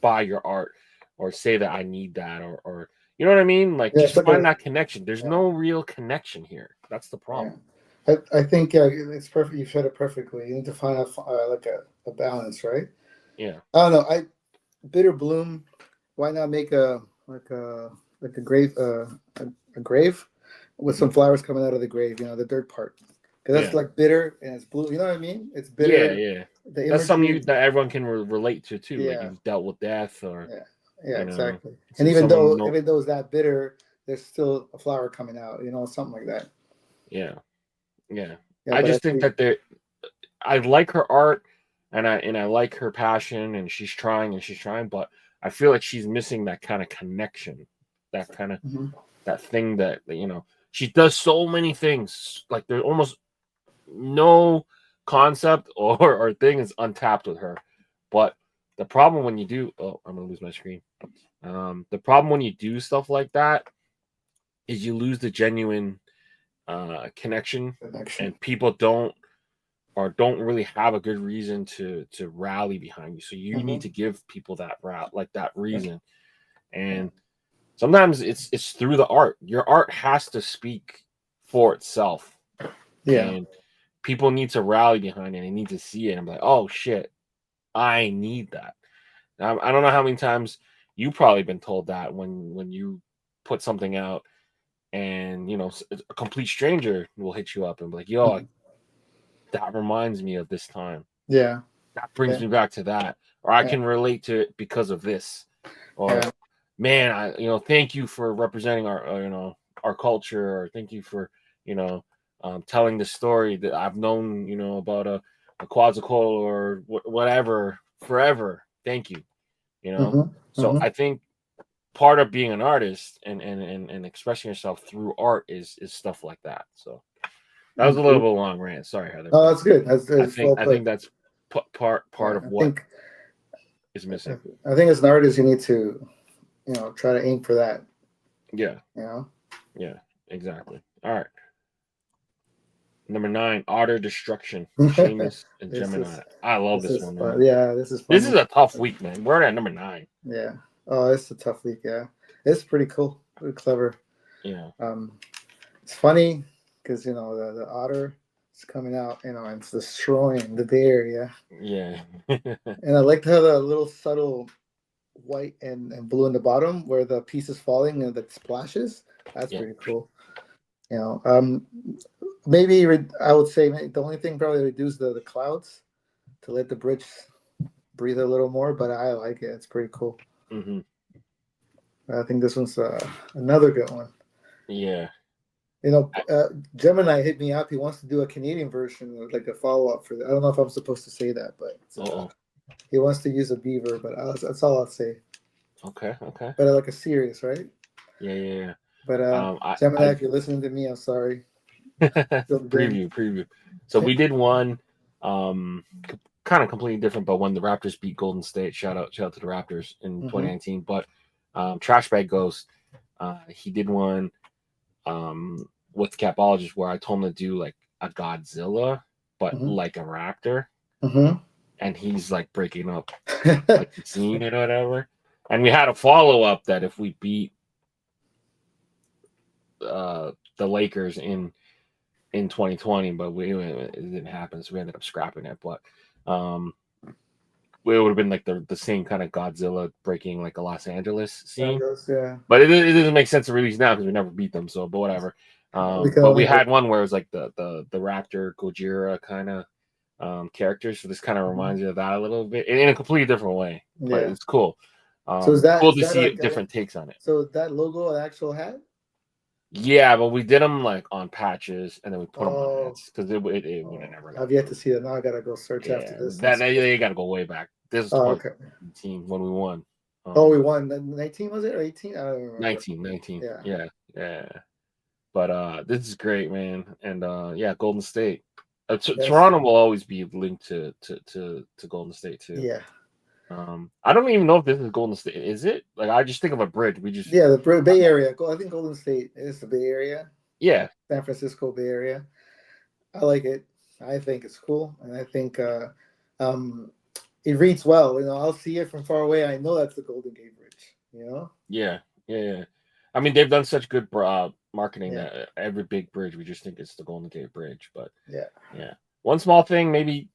buy your art or say that I need that, or you know what I mean? Like, just find that connection. There's no real connection here. That's the problem. I think it's perfect. You said it perfectly. You need to find like a balance, right? Yeah. I don't know. Bitter bloom. Why not make a grave a grave with some flowers coming out of the grave? The dirt part, because that's like bitter and it's blue. You know what I mean? It's bitter. Yeah. That's something that everyone can relate to too. Yeah. Like, you've dealt with death, or exactly. And even though it's that bitter, there's still a flower coming out. Something like that. Yeah. I just think that I like her art, and I like her passion, and she's trying, but I feel like she's missing that kind of connection, that kind of that thing that she does so many things. Like, there's almost no concept or thing is untapped with her. But the problem when you do, I'm gonna lose my screen. The problem when you do stuff like that is you lose the genuine connection, and people don't really have a good reason to rally behind you. So you need to give people that reason. And sometimes it's through the art. Your art has to speak for itself. And people need to rally behind it. They need to see it and be like, oh shit, I need that. Now, I don't know how many times you've probably been told that when you put something out, and a complete stranger will hit you up and be like, yo, that reminds me of this time. Yeah. That brings me back to that. Or I can relate to it because of this. Or man, thank you for representing our culture, or thank you for, telling the story that I've known, about a quasical or whatever forever. Thank you. So I think part of being an artist and expressing yourself through art is stuff like that. So that was a little bit of a long rant. Sorry, Heather. Oh, that's good. I think that's part of what is missing. I think as an artist, you need to, try to aim for that. Yeah. Yeah, exactly. All right. Number 9, Otter Destruction. Seamus and Gemini. I love this one, man. Yeah, this is fun. This is a tough week, man. We're at number 9. Yeah. Oh, it's a tough week. Yeah, it's pretty cool, pretty clever. Yeah. It's funny because the otter is coming out, and it's destroying the bear. Yeah. Yeah. And I liked how the little subtle white and blue in the bottom where the piece is falling and the splashes. That's pretty cool. Maybe I would say the only thing probably reduce the clouds to let the bridge breathe a little more, but I like it. It's pretty cool. I think this one's another good one. Yeah. Gemini hit me up. He wants to do a Canadian version, like a follow-up for that. I don't know if I'm supposed to say that, but he wants to use a beaver, but that's all I'll say. Okay. But like a series, right? Yeah. But Gemini, if you're listening to me, I'm sorry. Preview. So we did one kind of completely different, but when the Raptors beat Golden State, shout out to the Raptors in 2019. But Trash Bag Ghost, he did one with Capologist where I told him to do like a Godzilla, but like a raptor. And he's like breaking up like the scene or whatever. And we had a follow-up that if we beat the Lakers in 2020, but it didn't happen, so we ended up scrapping it. But would have been like the same kind of Godzilla breaking like a Los Angeles scene. Yeah. But it doesn't make sense to release now because we never beat them. So, but whatever. We can But only we had hope. one where it was like the Raptor Gojira kind of characters. So this kind of Mhm. reminds you of that a little bit in a completely different way. But Yeah. it's cool. So is Cool is to that see like different takes on it. so that logo an actual hat? Yeah, but we did them like on patches and then we put them on Oh. hats because it would have never. I've yet to see it. Now I gotta go search after Yeah, this. that you got to go way back. This is Oh, okay. 2019 when we won. We won. 19 was it or 18? I don't remember. 19. Yeah. Yeah. But this is great, man. And yeah, Golden State. Yes. Toronto will always be linked to Golden State too. Yeah. I don't even know if this is Golden State. Is it? Like I just think of a bridge. We just the Bay Area. I think Golden State is the Bay Area. Yeah. San Francisco Bay Area. I like it. I think it's cool, and I think it reads well. You know, I'll see it from far away. I know that's the Golden Gate Bridge. You know. Yeah. I mean, they've done such good marketing that every big bridge we just think it's the Golden Gate Bridge. But yeah. One small thing, maybe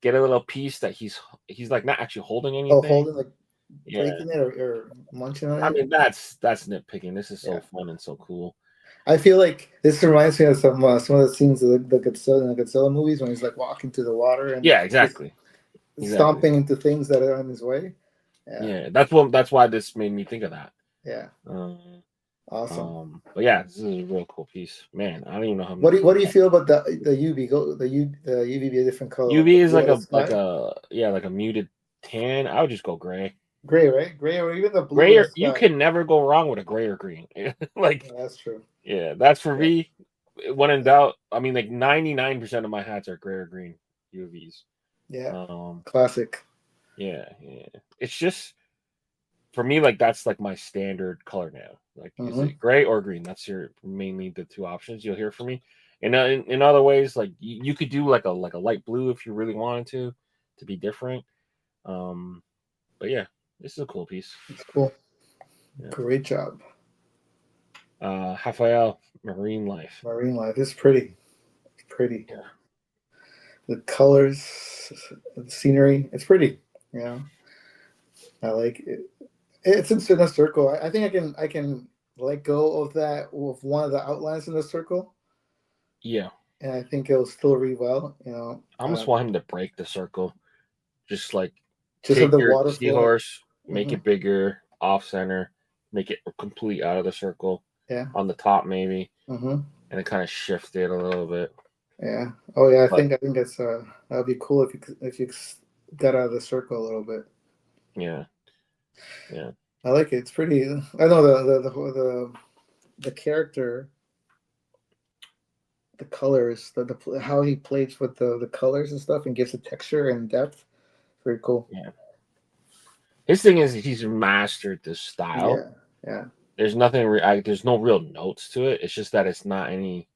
get a little piece that he's like not actually holding anything. Oh, holding like breaking it or munching on it. I mean, that's nitpicking. This is so fun and so cool. I feel like this reminds me of some of the scenes of the Godzilla movies when he's like walking through the water and exactly. Stomping into things that are on his way. Yeah, that's why this made me think of that. Yeah. Awesome. But yeah, this is a real cool piece, man. I don't even know how. What do you feel about the UV? The UV be a different color. UV is like a muted tan. I would just go gray. Gray, right? Gray or even the blue. Gray, you can never go wrong with a gray or green. Like that's true. Yeah, that's for me. When in doubt, I mean, like 99% of my hats are gray or green UVs. Yeah. Classic. Yeah. It's just for me, like that's like my standard color now. Like is it gray or green? That's mainly the two options you'll hear from me. And in other ways, like you could do like a light blue if you really wanted to be different. But yeah, this is a cool piece. It's cool. Yeah. Great job. Rafael, Marine Life. Marine Life. It's pretty. It's pretty. Yeah. The colors, the scenery. It's pretty. You know. I like it. It's in a circle. I think I can let go of that with one of the outlines in the circle. Yeah. And I think it'll still read well. You know. I almost want him to break the circle. Just like take the water seahorse, make it bigger, off center, make it complete out of the circle. Yeah. On the top maybe. And it kind of shift it a little bit. Yeah. Oh yeah. I think it's that'd be cool if you got out of the circle a little bit. Yeah. I like it. It's pretty. I know the character, the colors, the how he plays with the colors and stuff and gives it texture and depth. Very cool. Yeah. His thing is he's mastered this style. Yeah. There's nothing. There's no real notes to it. It's just that it's not any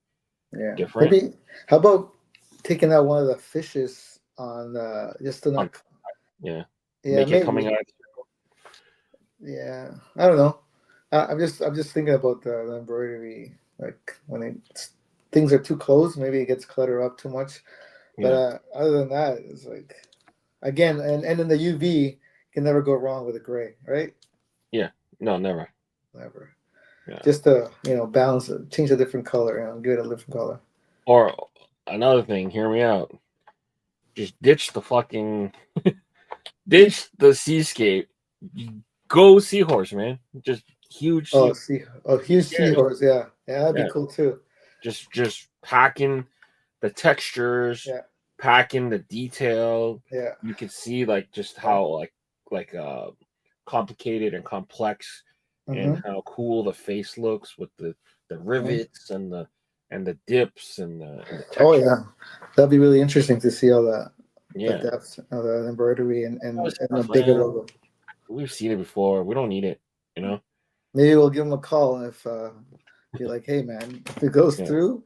different. Maybe, how about taking out one of the fishes on just to not. Make it coming out. Yeah, I don't know. I'm just thinking about the embroidery. Like when things are too close, maybe it gets cluttered up too much. But other than that, it's like again, and in the UV, can never go wrong with a gray, right? Yeah. No, never. Yeah. Just to balance it, change a different color, give it a different color. Or another thing, hear me out. Just ditch the seascape. Go seahorse, man. Just huge. Huge seahorse. Yeah, that'd be cool too. Just packing the textures, packing the detail. Yeah, you can see like just how like complicated and complex, and how cool the face looks with the rivets and the dips and the texture. Oh yeah, that'd be really interesting to see all that. Yeah, the depth of the embroidery and the bigger logo. We've seen it before. We don't need it, Maybe we'll give them a call if be like, hey man, if it goes through,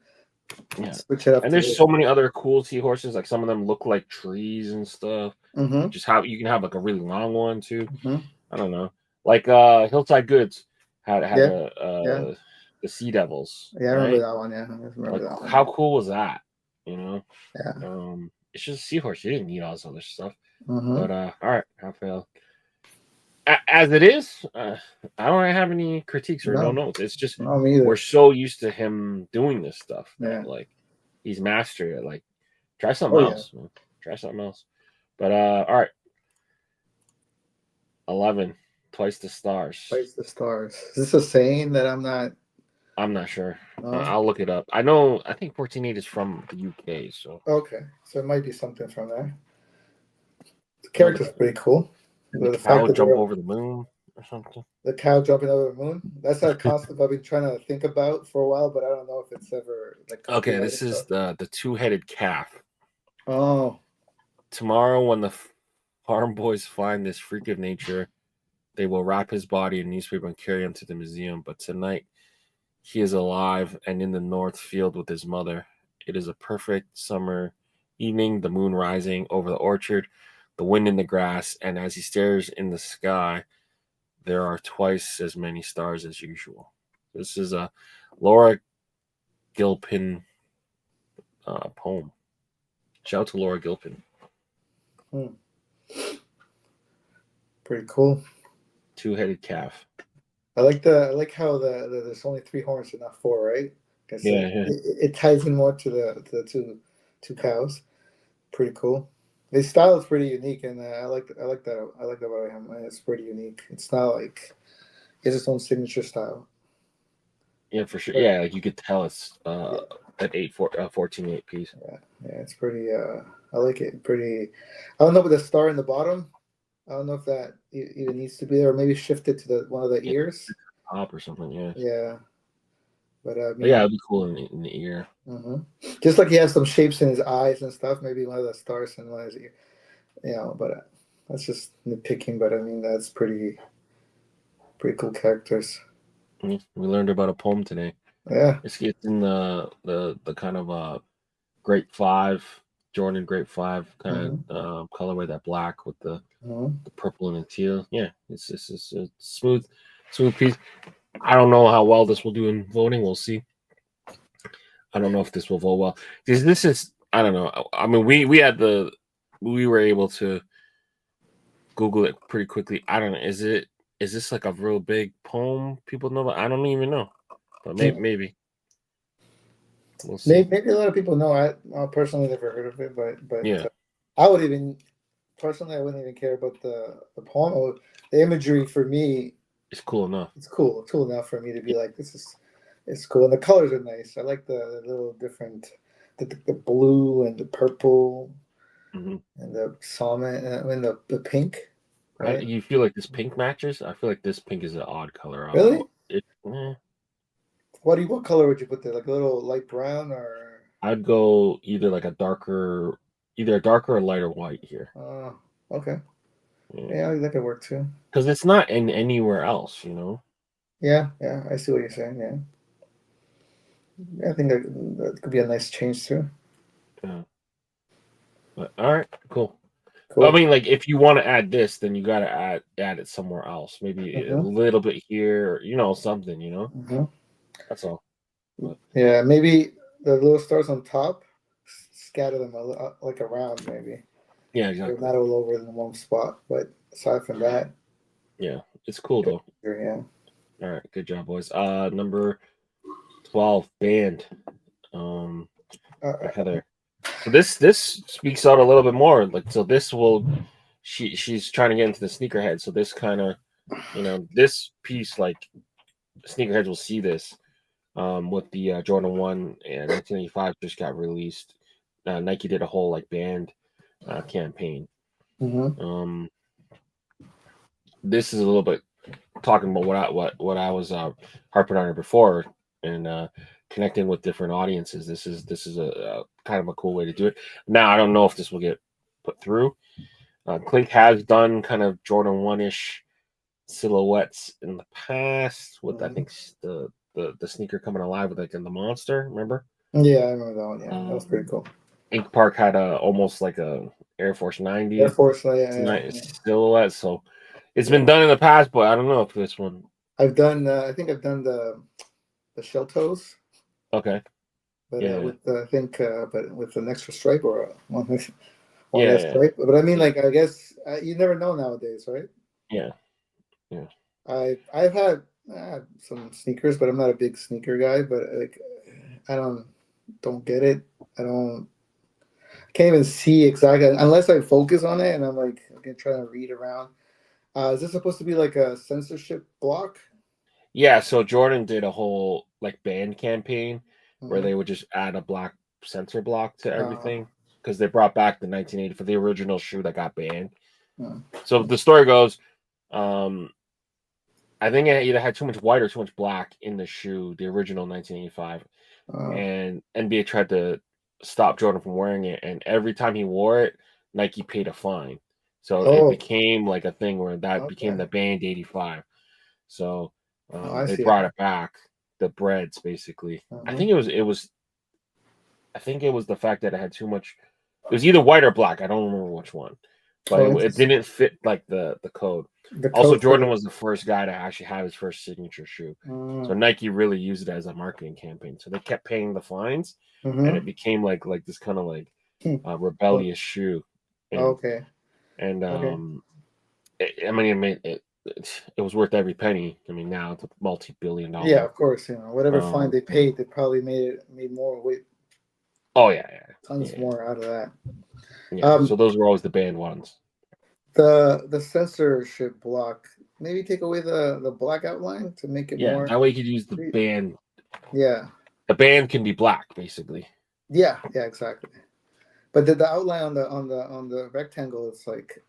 switch it up. And there's so many other cool seahorses. Like some of them look like trees and stuff. Just you can have like a really long one too. I don't know. Like Hillside Goods had the Sea Devils. Yeah, I remember that one. Yeah, I remember that one. How cool was that? Yeah. It's just a seahorse. You didn't need all this other stuff. But all right, Rafael. As it is, I don't have any critiques or no No, notes. It's just no, me either. we're so used to him doing this stuff Yeah. that like he's mastered it. Like try something Oh, yeah. else. Man. Try something else. But all right. 11, twice the stars. Twice the stars. Is this a saying that I'm not? I'm not sure. No? I'll look it up. I know. I think 14.8 is from the UK. So Okay, so it might be something from there. The character's pretty cool. the The cow fact that jump over the moon or something. the cow jumping over the moon. That's a concept I've been trying to think about for a while, but I don't know if it's ever like. Okay, this is the two-headed calf. Oh, Tomorrow, when the farm boys find this freak of nature, they will wrap his body in newspaper and carry him to the museum. But tonight, he is alive and in the north field with his mother. It is a perfect summer evening, the moon rising over the orchard, the wind in the grass, and as he stares in the sky, there are twice as many stars as usual. This is a Laura Gilpin poem. Shout out to Laura Gilpin. pretty cool. Two-headed calf. I like how there's only 3 horns and not 4, right? Yeah. It ties in more to the two cows. Pretty cool. His style is pretty unique, and I like that. I like that about him. It's pretty unique. It's not like he has his own signature style. Yeah, for sure. Yeah, like you could tell it's an 14.8 piece. Yeah, it's pretty. I like it. Pretty. I don't know about the star in the bottom. I don't know if that even needs to be there, or maybe shift it to one of the ears. Top or something. Yeah. Yeah, but I mean, yeah, it'd be cool in the ear. Just like he has some shapes in his eyes and stuff. Maybe one of the stars in one of his ear. But that's just nitpicking. But I mean, that's pretty cool characters. We learned about a poem today. Yeah, it's in the kind of Great 5, Jordan Great 5 kind of colorway, that black with the purple and the teal. Yeah, it's a smooth piece. I don't know how well this will do in voting. We'll see. I don't know if this will vote well. This is, I don't know. I mean, we were able to Google it pretty quickly. I don't know. Is this like a real big poem people know about? I don't even know. But maybe. We'll see. Maybe a lot of people know. I personally never heard of it, but yeah. I would even personally, I wouldn't even care about the poem. Or the imagery for me, it's cool enough. It's cool enough for me to be like, it's cool, and the colors are nice. I like the little different, the blue and the purple, and the salmon and the pink. Right? You feel like this pink matches? I feel like this pink is an odd color. Really? What color would you put there? Like a little light brown, or? I'd go either a darker or lighter white here. Oh, okay. Yeah, that could work too. Because it's not in anywhere else, Yeah, I see what you're saying. Yeah, I think that could be a nice change too. Yeah. But, all right, cool. I mean, like, if you want to add this, then you got to add it somewhere else. Maybe a little bit here, or, something, That's all. But, yeah, maybe the little stars on top, scatter them like around, maybe. Yeah, exactly. Not all over in one spot, but aside from that. Yeah, it's cool, though. Yeah. All right, good job, boys. Number 12, band. Heather. So this speaks out a little bit more. Like, so this will, she's trying to get into the sneakerhead. So this kind of, this piece, like, sneakerheads will see this. With the Jordan 1 and 1985 just got released. Nike did a whole band campaign. This is a little bit talking about what I was harping on before, and connecting with different audiences. This is a kind of a cool way to do it. Now I don't know if this will get put through. Clink has done kind of Jordan 1-ish silhouettes in the past with I think the sneaker coming alive with in the monster. Remember? Yeah, I remember that one. Yeah, that was pretty cool. Ink Park had almost like a Air Force 90 silhouette. So it's been done in the past, but I don't know if this one. I think I've done the shell toes. Okay. But with but with an extra stripe or one on that Yeah, stripe. But I mean, yeah, like, I guess you never know nowadays, right? yeah, yeah. I've had some sneakers, but I'm not a big sneaker guy. But like, I don't get it. I don't. Can't even see exactly unless I focus on it and I'm like, okay, trying to read around. Is this supposed to be like a censorship block? Yeah, so Jordan did a whole like band campaign where Mm-hmm. they would just add a black sensor block to Uh, everything because they brought back the 1980 for the original shoe that got banned. uh, So the story goes, um, I think it either had too much white or too much black in the shoe, the original 1985, uh, and NBA tried to stop Jordan from wearing it, and every time he wore it, Nike paid a fine. So it oh, became like a thing where that became okay. the banned 85. So Oh, I they see. brought it back, the breads basically. I Uh-huh. think it was the fact that it had too much. It was either white or black. I don't remember which one, but Oh, it interesting. didn't fit like the code. The Also, code for Jordan the. was the first guy to actually have his first signature shoe, so Mm-hmm. Nike really used it as a marketing campaign. So they kept paying the fines, and it Mm-hmm. became like this kind of like Oh, rebellious shoe, and okay. and Okay. I mean it was worth every penny. I mean now it's a multi-billion Yeah, dollar. of course. Whatever fine they Thing. paid, they probably made more weight, Oh yeah, yeah, tons yeah, more out of that. yeah. So Um, those were always the banned ones. the censorship block. Maybe take away the black outline to make it Yeah, more. that way you could use the band. Yeah. The band can be black, basically. Yeah. Yeah. Exactly. But the outline on the rectangle is like,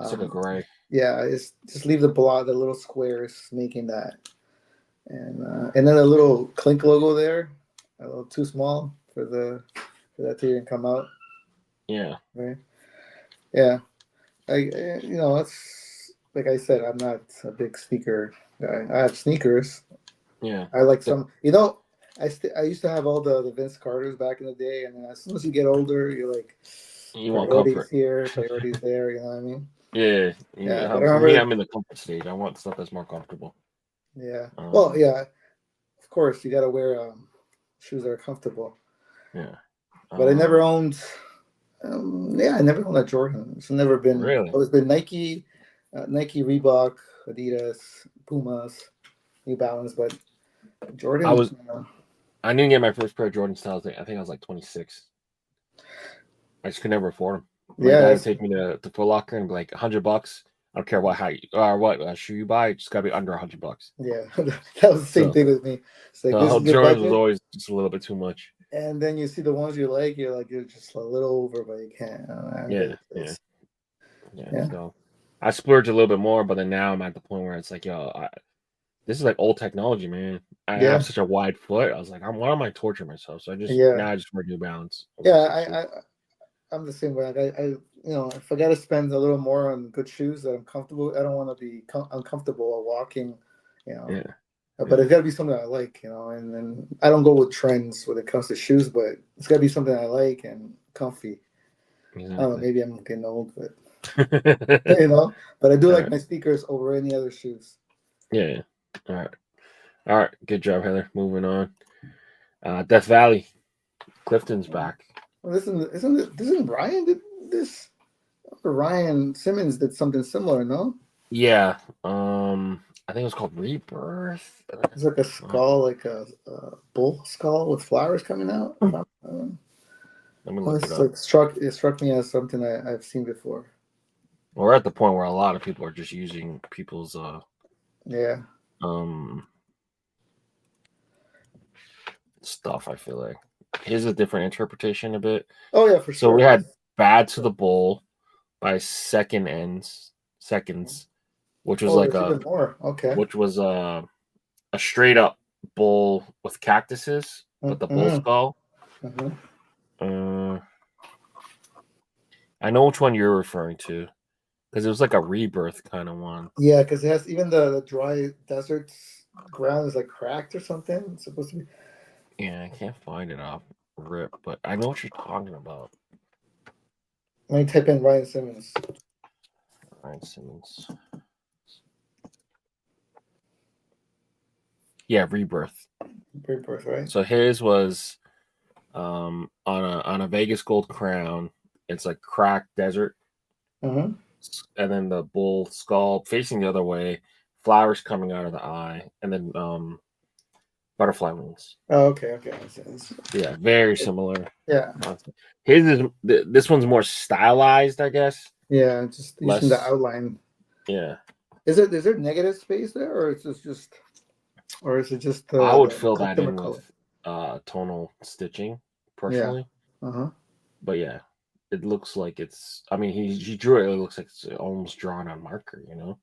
It's like a um, gray. yeah, it's just leave the block, the little squares making that, and then a little Clink logo there, a little too small for that to even come out, Yeah, right? Yeah, it's like I said, I'm not a big sneaker guy. I have sneakers. yeah. I like The, some, I used to have all the Vince Carters back in the day, and then as soon as you get older, you're like you want priorities comfort. here, priorities there. You know what I mean? Yeah, Yeah, but I for me, remember. I'm in the comfort stage. I want stuff that's more comfortable. Yeah. Well, Um, yeah. Of course, you got to wear shoes that are comfortable. yeah. But I never owned. Yeah, I never owned a Jordan. It's never been. Really, It's been Nike, Nike, Reebok, Adidas, Pumas, New Balance, but I Jordan. was. I didn't get my first pair of Jordan styles. I think I was like 26. I just could never afford them. My Yeah, dad would take me to Foot Locker and be like $100. I don't care what or what shoe you buy. It just gotta be under $100. yeah. That was the same So thing with me. It's like this is your Jordans was budget, always just a little bit too much. and then you see the ones you like. You're just a little over, but you can't. Yeah, yeah, yeah. Yeah, So I splurged a little bit more, but then now I'm at the point where it's like, yo, this is like old technology, man. I yeah, have such a wide foot. I was like, why am I torturing myself? So yeah, I just wear New Balance over yeah. the six shoes. I'm the same way. Like if I got to spend a little more on good shoes that I'm comfortable, I don't want to be uncomfortable while walking, you know. Yeah, But yeah, it's got to be something I like, and then I don't go with trends when it comes to shoes, but it's got to be something I like and comfy. I don't know, exactly. maybe I'm getting old, but but I do All like right. my sneakers over any other shoes. Yeah, yeah. All right. All right. Good job, Heather. Moving on. Death Valley. Clifton's back. Well, isn't Ryan did this? Or Ryan Simmons did something similar, no? Yeah. I think it was called Rebirth. It's like a skull, like a bull skull with flowers coming out. Let me look it It's up. like it struck me as something I've seen before. We're at the point where a lot of people are just using people's Yeah. um stuff. I feel like here's a different interpretation a bit. Oh yeah, for So we sure. had Bad to the Bowl by seconds, which was Oh, like there's even more. Okay. a straight up bull with cactuses, but the bull Mm-hmm. skull. Mm-hmm. Uh, I know which one you're referring to because it was like a rebirth kind of one. Yeah, because it has even the dry desert ground is like cracked or something. It's supposed to be. Yeah, I can't find it off rip, but I know what you're talking about. Let me type in Ryan Simmons. Ryan Simmons. Yeah, rebirth. Rebirth, right? So his was on a Vegas gold crown It's like cracked desert, Mm-hmm. and then the bull skull facing the other way, flowers coming out of the eye, and then butterfly wings. Oh, okay, okay. That's- Yeah, very similar. yeah, His is this one's more stylized, I guess. yeah. Just using the Less, outline. yeah. Is there negative space there, or is this just, or is it just I would the fill that customer in color? with tonal stitching, Yeah. personally. Uh-huh. But yeah, it looks like it's. I mean, he drew it. It looks like it's almost drawn on marker. You know.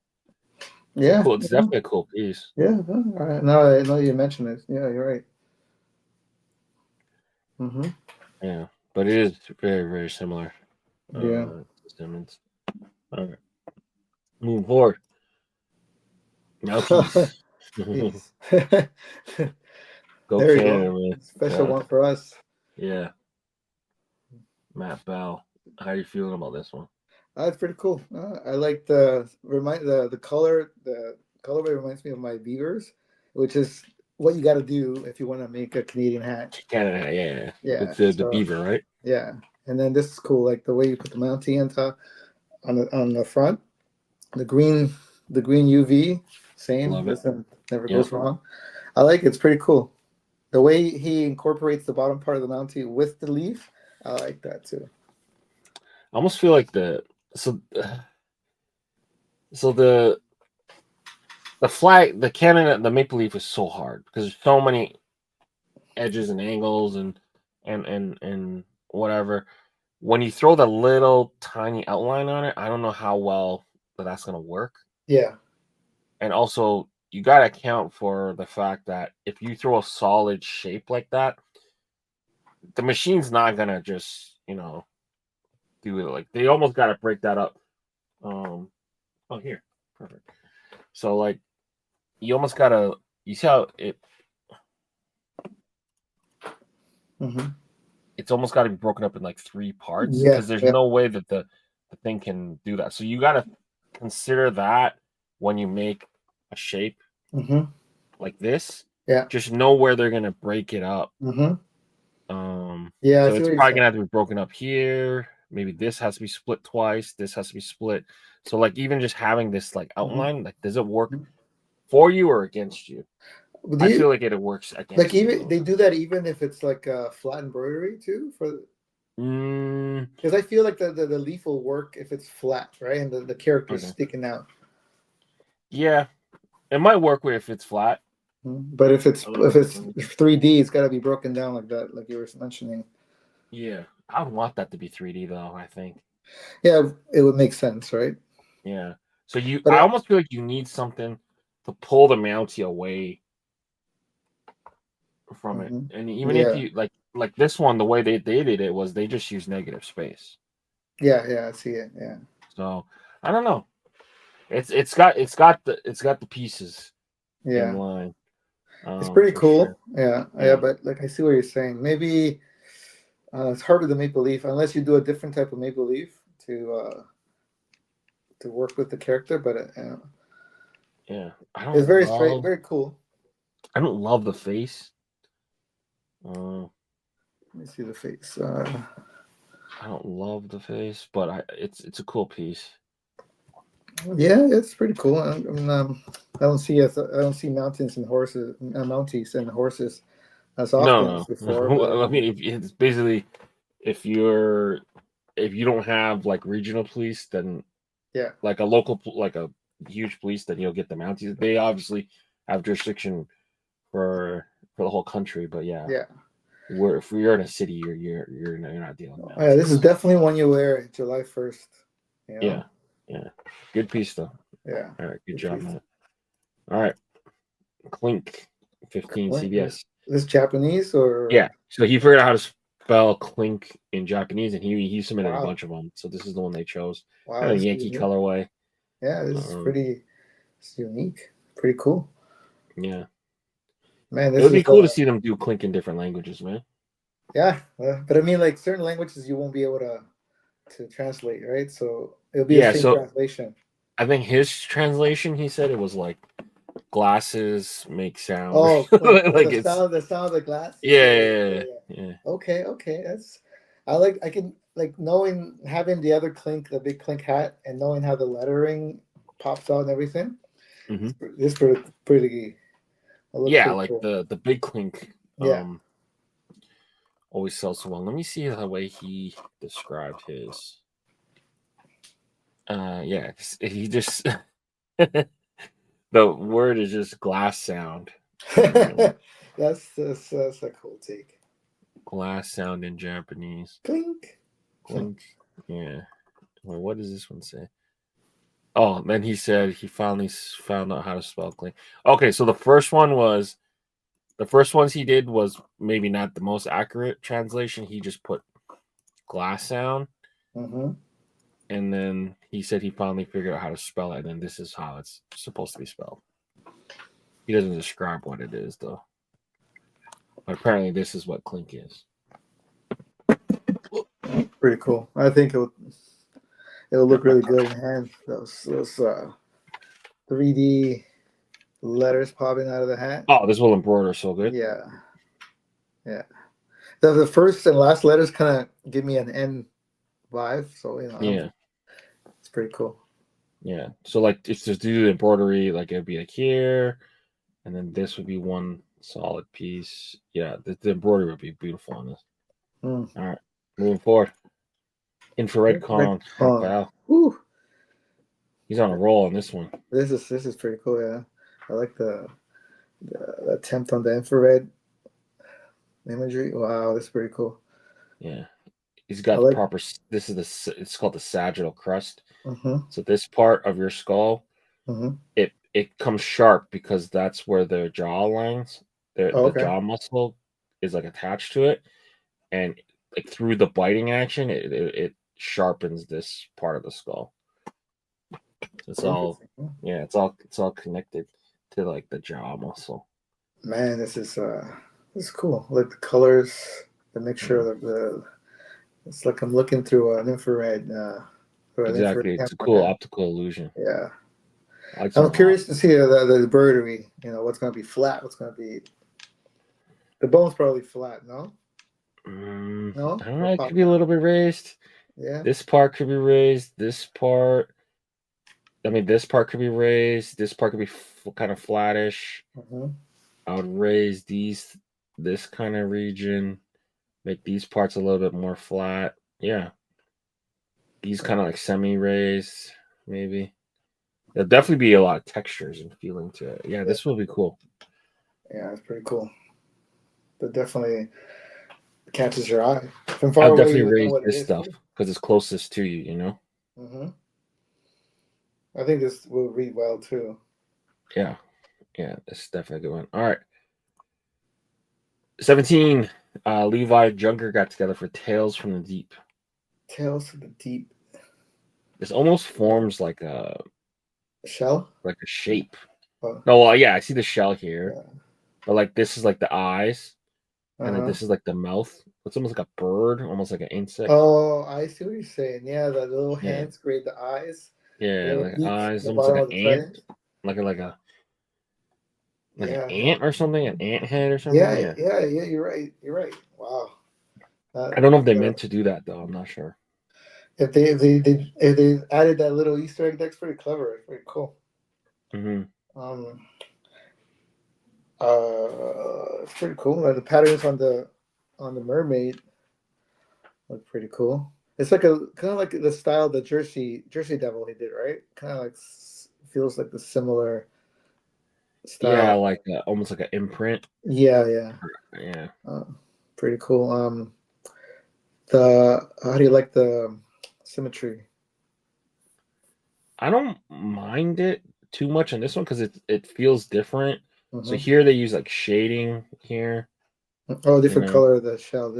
Yeah. Cool. It's definitely a cool piece. Yeah. All right. Now I know you mentioned it. Yeah, you're right. Mm-hmm. Yeah, but it is very, very similar. Yeah. To Simmons. All right. Moving forward. Mounties. Yes. Go There we Canada, go. man. Special Yeah. one for us. Yeah. Matt Bell. How are you feeling about this one? That's pretty cool. I like the color. The colorway reminds me of my beavers, which is what you got to do if you want to make a Canadian hat. Canada, yeah. Yeah. It's the So, beaver, right? yeah. And then this is cool, like the way you put the Mountie on the front. The green UV, same. Love it. Never Yep. goes wrong. I like it. It's pretty cool. The way he incorporates the bottom part of the Mountie with the leaf, I like that too. I almost feel like the flag, the Canada, the maple leaf is so hard because there's so many edges and angles and whatever. When you throw the little tiny outline on it, I don't know how well that's gonna work. Yeah. And also, you gotta account for the fact that if you throw a solid shape like that, the machine's not gonna just do it. Like they almost gotta break that up. Oh, here, perfect. So like, you almost gotta. You see how it. Mm-hmm. It's almost got to be broken up in like 3 parts Yeah, because there's no way that the thing can do that. So you got to consider that when you make a shape like this. Yeah. Just know where they're gonna break it up. Mm-hmm. Yeah. So it's probably gonna have to be broken up here. Maybe this has to be split twice. This has to be split. So like even just having this like outline, like does it work for you or against you? I feel like it works against like you. even they do that even if it's like a flat embroidery too for. Because I feel like the leaf will work if it's flat, right, and the character's sticking out. Yeah, it might work if it's flat. But if it's 3D, it's got to be broken down like that, like you were mentioning. Yeah, I would want that to be 3D though. I think. Yeah, it would make sense, right? Yeah. So I almost feel like you need something to pull the Mountie away from it, and even if you like this one, the way they did it was they just used negative space. Yeah, I see it. Yeah. So I don't know. It's got the pieces in line. It's pretty cool. Sure. Yeah, but like I see what you're saying. Maybe it's hard with the maple leaf unless you do a different type of maple leaf to work with the character. But it's very straight, very cool. I don't love the face. Let me see the face. I don't love the face, but it's a cool piece. Yeah, it's pretty cool. I don't see mountains and horses, Mounties and horses as often as before. No. I mean, it's basically if you don't have like regional police, then like a local, like a huge police, then you'll get the Mounties. They obviously have jurisdiction for the whole country, but if you're in a city, you're not dealing with that. Yeah, this is definitely one you wear July 1st. Yeah. Good piece though. Yeah. All right, good job, man. All right, Clink 15 CBS. This Japanese or? Yeah. So he figured out how to spell Clink in Japanese, and he submitted a bunch of them. So this is the one they chose. Wow, kind of Yankee colorway. Yeah, this is it's unique. Pretty cool. Yeah. Man, it would be cool to see them do Clink in different languages, man. Yeah, but I mean, like certain languages you won't be able to translate, right? So it'll be a same translation. I think his translation, he said it was like glasses make sound. Oh, like the sound of the glass. Yeah. Okay. I like knowing having the other Clink, the big Clink hat, and knowing how the lettering pops out and everything. Hmm. This pretty. It looks Yeah, pretty like cool. the big Clink Yeah. always sells so well. Let me see the way he described his. Yeah, he just the word is just glass sound. that's a cool take. Glass sound in Japanese. Clink. Clink. Yeah. Well, what does this one say? Oh, then he said he finally found out how to spell clink. Okay, so the first ones he did was maybe not the most accurate translation. He just put glass sound, Mm-hmm. and then he said he finally figured out how to spell it. And then this is how it's supposed to be spelled. He doesn't describe what it is though. But apparently, this is what clink is. Pretty cool. I think it'll look really good in hand. Those 3D letters popping out of the hat. Oh, this will embroider so good. Yeah. The first and last letters kind of give me an N vibe, so Yeah. it's pretty cool. Yeah. So like if to do the embroidery, like it'd be like here, and then this would be one solid piece. Yeah, the embroidery would be beautiful on this. All right, moving forward. Infrared con. Wow, Woo. he's on a roll on this one. This is pretty cool. Yeah, I like the attempt on the infrared imagery. Wow, that's pretty cool. Yeah, he's got the proper. This is it's called the sagittal crust. So this part of your skull, it comes sharp because that's where the jaw lines, the jaw muscle is like attached to it, and like through the biting action, it sharpens this part of the skull. It's all it's all connected to like the jaw muscle. Man, this is cool. Like the colors, the mixture of the it's like I'm looking through an infrared. Exactly, it's a cool optical illusion. Yeah, I'm curious to see the embroidery. What's going to be flat. What's going to be the bone's probably flat. No. No, I don't know. It could be a little bit raised. Yeah. This part could be raised. This part. I mean, this part could be raised. This part could be kind of flattish. I would raise this kind of region, make these parts a little bit more flat. Yeah. These kind of like semi-raised, maybe. There'll definitely be a lot of textures and feeling to it. Yeah, this will be cool. Yeah, it's pretty cool. But definitely catches your eye. From far I'll away, definitely raise this stuff because it's closest to you, I think this will read well too. Yeah, it's definitely a good one. All right. 17. Levi Junker got together for Tales from the Deep. Tales from the Deep. This almost forms like a shell, like a shape. Oh. No, well, yeah, I see the shell here, but like this is like the eyes, and then this is like the mouth. It's almost like a bird, almost like an insect. Oh, I see what you're saying. Yeah, the little hands create the eyes. Yeah, like eyes, almost like an ant, like an ant or something, an ant head or something. Yeah. You're right. Wow. I don't know if they meant to do that though. I'm not sure. If they added that little Easter egg, that's pretty clever. It's pretty cool. It's pretty cool. The patterns on the mermaid look pretty cool. It's like kind of like the style of the Jersey Devil he did, right? Kind of like feels like the similar style. Yeah, like almost like an imprint. Yeah. Pretty cool. How do you like the symmetry? I don't mind it too much on this one because it feels different. So here they use like shading here. Oh, different color of the shell.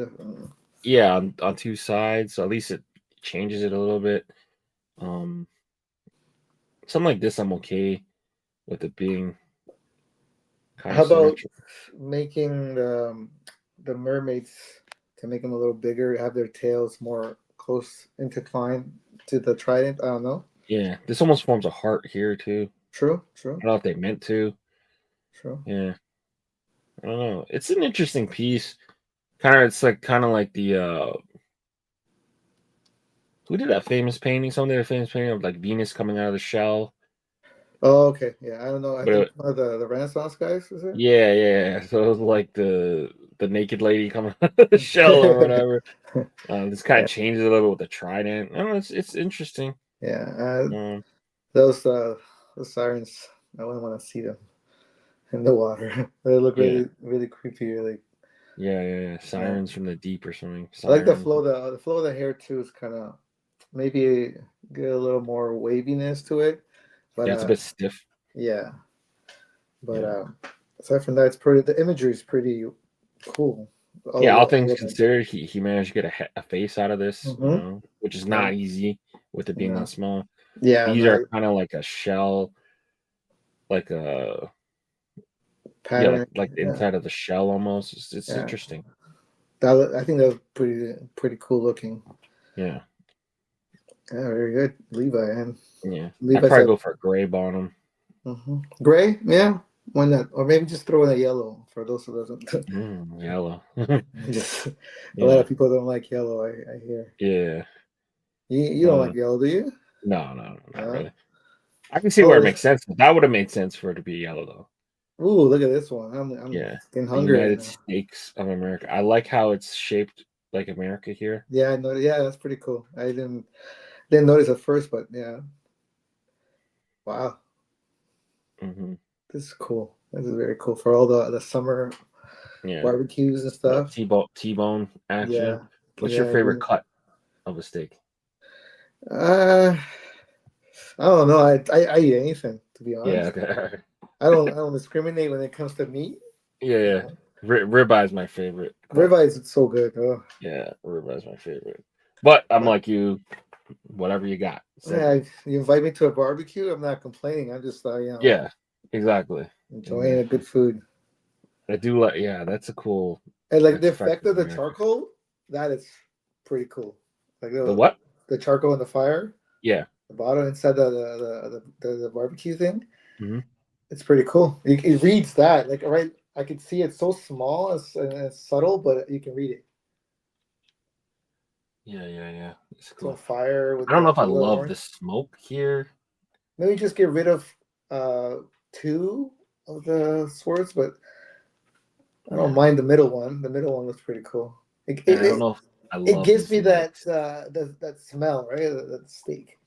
Yeah, on two sides. So at least it changes it a little bit. Something like this, I'm okay with it being kind How of about symmetrical. making the mermaids to make them a little bigger, have their tails more close intertwined to the trident? I don't know. Yeah, this almost forms a heart here too. True. I don't know if they meant to. True. Yeah. I don't know. It's an interesting piece. It's kind of like the who did that famous painting? Someone did a famous painting of like Venus coming out of the shell. Oh, okay. Yeah, I don't know. I But think one of the Renaissance guys, is it? yeah. So it was like the naked lady coming out of the shell or whatever. This kind Yeah. of changes a little bit with the trident. I don't know, it's interesting. Yeah. Um, Those sirens, I wouldn't want to see them in the water. They look yeah, really, really creepy. Really. yeah. Sirens from the deep or something. I like the Sirens. flow. The flow of the hair too is kind of maybe get a little more waviness to it, but Yeah, it's a bit stiff. yeah. But Yeah. aside from that, it's pretty. The imagery is pretty cool. Yeah, all All things of it. considered, he managed to get a face out of this, Mm-hmm. which is not easy with it being No. that small. Yeah, These are kind of like a shell, like a pattern. like the inside of the shell almost. It's Yeah. interesting. I think that was pretty cool looking. Yeah. Yeah, very good, Levi. And Yeah. I'd Levi's probably go for a gray bottom. Gray. Yeah, why not? Or maybe just throw in a yellow for those who doesn't. Yellow. Just a Yeah. lot of people don't like yellow. I hear. Yeah. You don't like yellow, do you? No, not No? really. I can see where it makes sense. But that would have made sense for it to be yellow though. Ooh, look at this one. I'm getting The hungry. United Right now. States of America. I like how it's shaped like America here. Yeah, I know. Yeah, that's pretty cool. I didn't notice at first, but yeah. Wow, Mm-hmm. this is cool. This is very cool for all the summer barbecues and stuff. T-bone action. Yeah. What's your favorite cut of a steak? I don't know. I eat anything, to be honest. Yeah. Okay. I don't discriminate when it comes to meat. Yeah. Ribeye is my favorite. Ribeye is so good. Oh. Yeah, ribeye is my favorite. But I'm like you, whatever you got. Yeah, you invite me to a barbecue, I'm not complaining. I'm just yeah, exactly. Enjoying a good food. I do like. Yeah, that's a cool. And like the effect of the charcoal, that is pretty cool. Like the what? The charcoal in the fire. Yeah. The bottom inside the barbecue thing. Mm-hmm. It's pretty cool. It reads that like right. I can see it's so small and it's subtle, but you can read it. Yeah. It's cool. So fire. I don't know if I love the smoke here. Maybe just get rid of 2 of the swords, but I don't mind the middle one. The middle one looks pretty cool. I don't know if I love it. Gives me that that smell, right? That steak.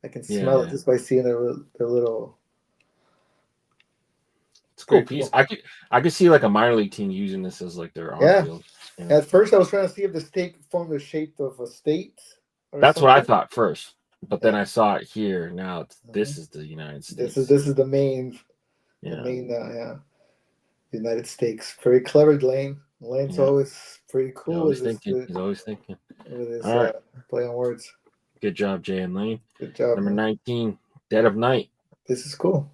I can smell it just by seeing the little. It's a cool piece. I could see like a minor league team using this as like their on-field. Yeah. At first, I was trying to see if the steak formed the shape of a state. That's something. What I thought first, but then I saw it here. Now this is the United States. This is the main. The main, United States. Very clever, Lane. Lane's always pretty cool. He's always thinking. With his all right. play on words. Good job, Jay and Lane. Good job. Number 19, Dead of Night. This is cool.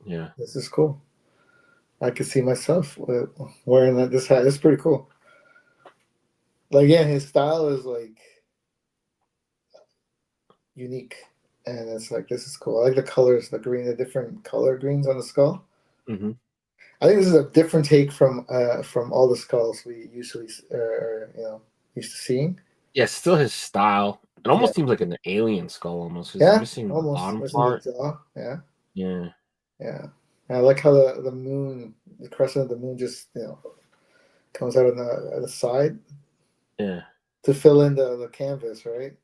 Yeah. This is cool. I could see myself wearing this hat. It's pretty cool. Like, again, his style is like unique. And it's like, this is cool. I like the colors, the green, the different color greens on the skull. Mm-hmm. I think this is a different take from all the skulls we usually used to seeing. Yeah, still his style. It almost seems like an alien skull almost. Yeah, missing almost. The bottom part. The jaw. Yeah. And I like how the moon, the crescent of the moon, just comes out on the side. Yeah. To fill in the canvas, right?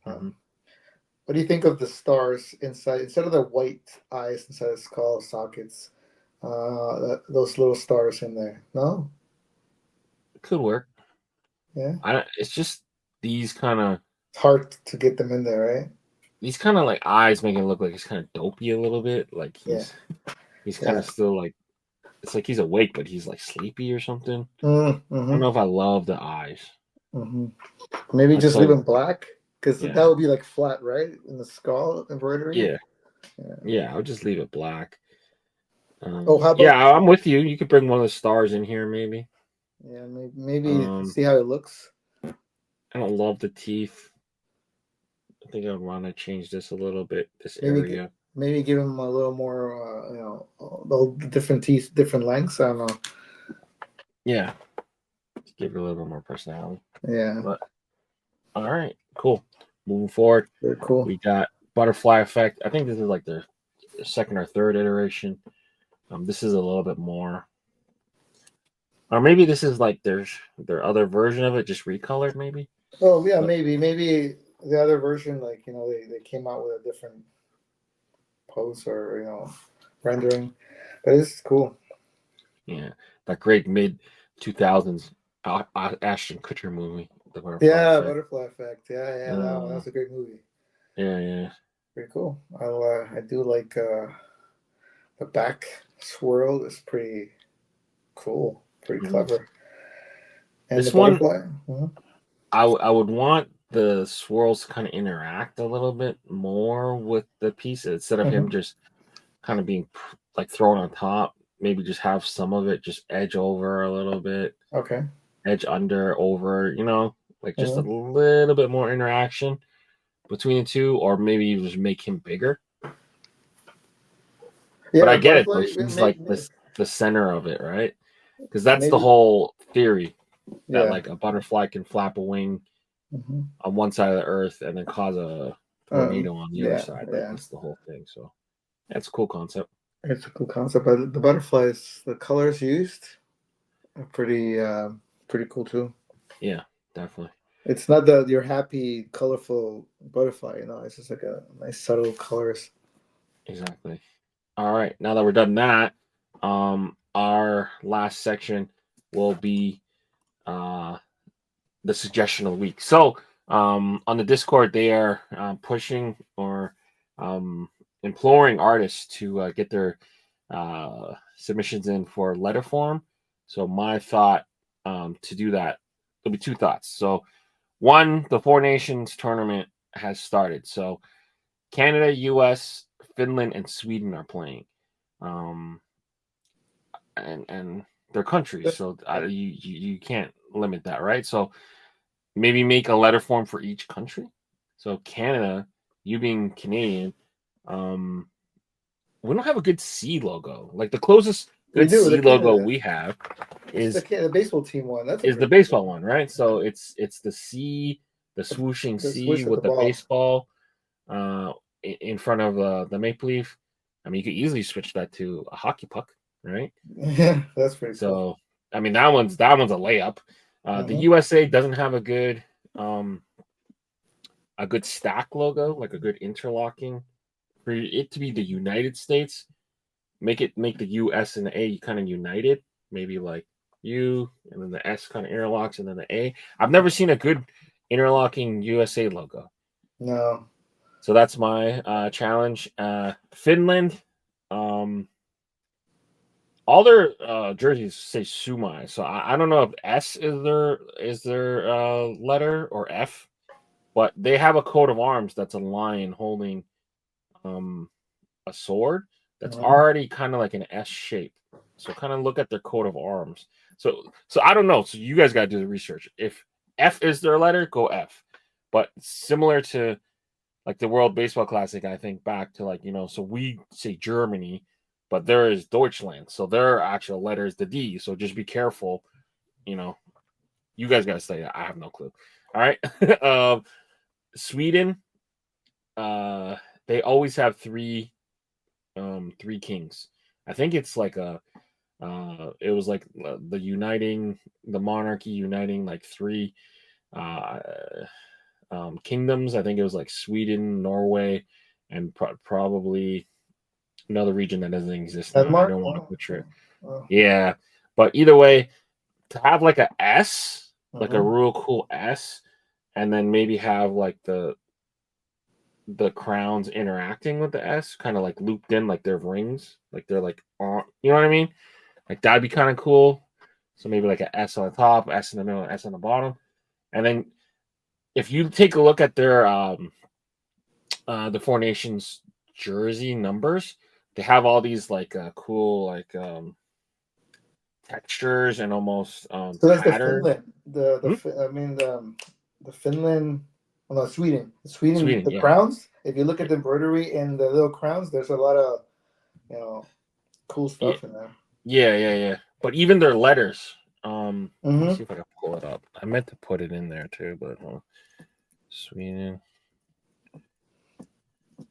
Mm-hmm. What do you think of the stars inside? Instead of the white eyes inside the skull sockets, those little stars in there? No, it could work. Yeah, it's just these kind of. It's hard to get them in there, right? These kind of like eyes make it look like he's kind of dopey a little bit. Like he's kind of still like it's like he's awake, but he's like sleepy or something. Mm-hmm. I don't know if I love the eyes. Mm-hmm. Maybe just leave them black. Because that would be like flat, right? In the skull embroidery? Yeah, I'll just leave it black. How about... Yeah, I'm with you. You could bring one of the stars in here, maybe. Yeah, maybe see how it looks. I don't love the teeth. I think I would want to change this a little bit, area. Maybe give him a little more, the different teeth, different lengths. I don't know. Yeah. Give it a little bit more personality. Yeah. But All right, cool. Moving forward, Very cool. we got Butterfly Effect. I think this is like their second or third iteration. This is a little bit more, or maybe this is like their other version of it, just recolored, maybe. Oh yeah, But maybe the other version, like they came out with a different pose or rendering, but it's cool. yeah, that great mid 2000s Ashton Kutcher movie, The Butterfly Yeah, Effect. Butterfly Effect. Yeah, that one. That's a great movie. Yeah. Pretty cool. I do like the back swirl is pretty cool, pretty Mhm. clever. And This the one, butterfly. Mhm. I would want the swirls to kind of interact a little bit more with the piece instead of him Mhm. just kind of being like thrown on top. Maybe just have some of it just edge over a little bit, Okay. edge under, over, like just a Mhm. little bit more interaction between the two, or maybe you just make him bigger. But Yeah, I get it though. butterfly. He's like the center of it, right? Because that's the Maybe. whole theory that Yeah. like a butterfly can flap a wing Mhm. on one side of the earth and then cause a tornado on the other Yeah. side, right? Yeah. That's the whole thing. So that's a cool concept. It's a cool concept, but the butterflies, the colors used are pretty cool too. Yeah, definitely. It's not your happy, colorful butterfly. It's just like a nice subtle colors. Exactly. All right. Now that we're done that, our last section will be uh the suggestion of the week. So on the Discord, they are pushing or imploring artists to get their submissions in for letter form. So my thought to do that, there'll be two thoughts. So one, the Four Nations tournament has started. So Canada, US, Finland, and Sweden are playing. Um, and they're countries, so you can't limit that, right? So maybe make a letter form for each country. So Canada, you being Canadian, we don't have a good C logo. Like the closest We good do the C logo Canada. we have It's is the baseball team one. That's a is the pretty cool baseball one, right? one. So it's the C, the Yeah. swooshing The C swish of the with the ball. baseball in front of the maple leaf. I mean, you could easily switch that to a hockey puck, right? Yeah, that's pretty cool. So I mean, that one's a layup. The Mhm. USA doesn't have a good stack logo, like a good interlocking. For it to be the United States, make the US and the A kind of united. Maybe like U and then the S kind of interlocks and then the A. I've never seen a good interlocking USA logo. No. So that's my challenge. Finland, all their jerseys say Sumai. So I don't know if S is their letter or F, but they have a coat of arms that's a lion holding um a sword that's Mhm. already kind of like an S shape. So kind of look at their coat of arms. So I don't know. So you guys got to do the research. If F is their letter, go F. But similar to like the World Baseball Classic, I think back to like, so we say Germany, but there is Deutschland. So their actual letter is the D. So just be careful. You know, you guys got to say that. I have no clue. All right. Sweden, uh, they always have three kings. I think it's like it was like the monarchy uniting like three uh kingdoms. I think it was like Sweden, Norway, and probably another region that doesn't exist now. I Denmark. don't want to Oh, butcher it. oh. Yeah, but either way, to have like a S, like a Mhm. real cool S, and then maybe have like the crowns interacting with the S, kind of like looped in, like they're rings, like they're like on. You know what I mean? Like that'd be kind of cool. So maybe like an S on the top, S in the middle, S on the bottom, and then if you take a look at their the Four Nations jersey numbers, they have all these like cool like textures and almost So that's the pattern. Finland. Hmm? I mean the Finland. Well, no, Sweden. Sweden. Sweden, The yeah. crowns. If you look at the embroidery in the little crowns, there's a lot of cool Yeah, stuff in there. yeah. But even their letters. Let me Mm-hmm. see if I can pull it up. I meant to put it in there too, but Sweden.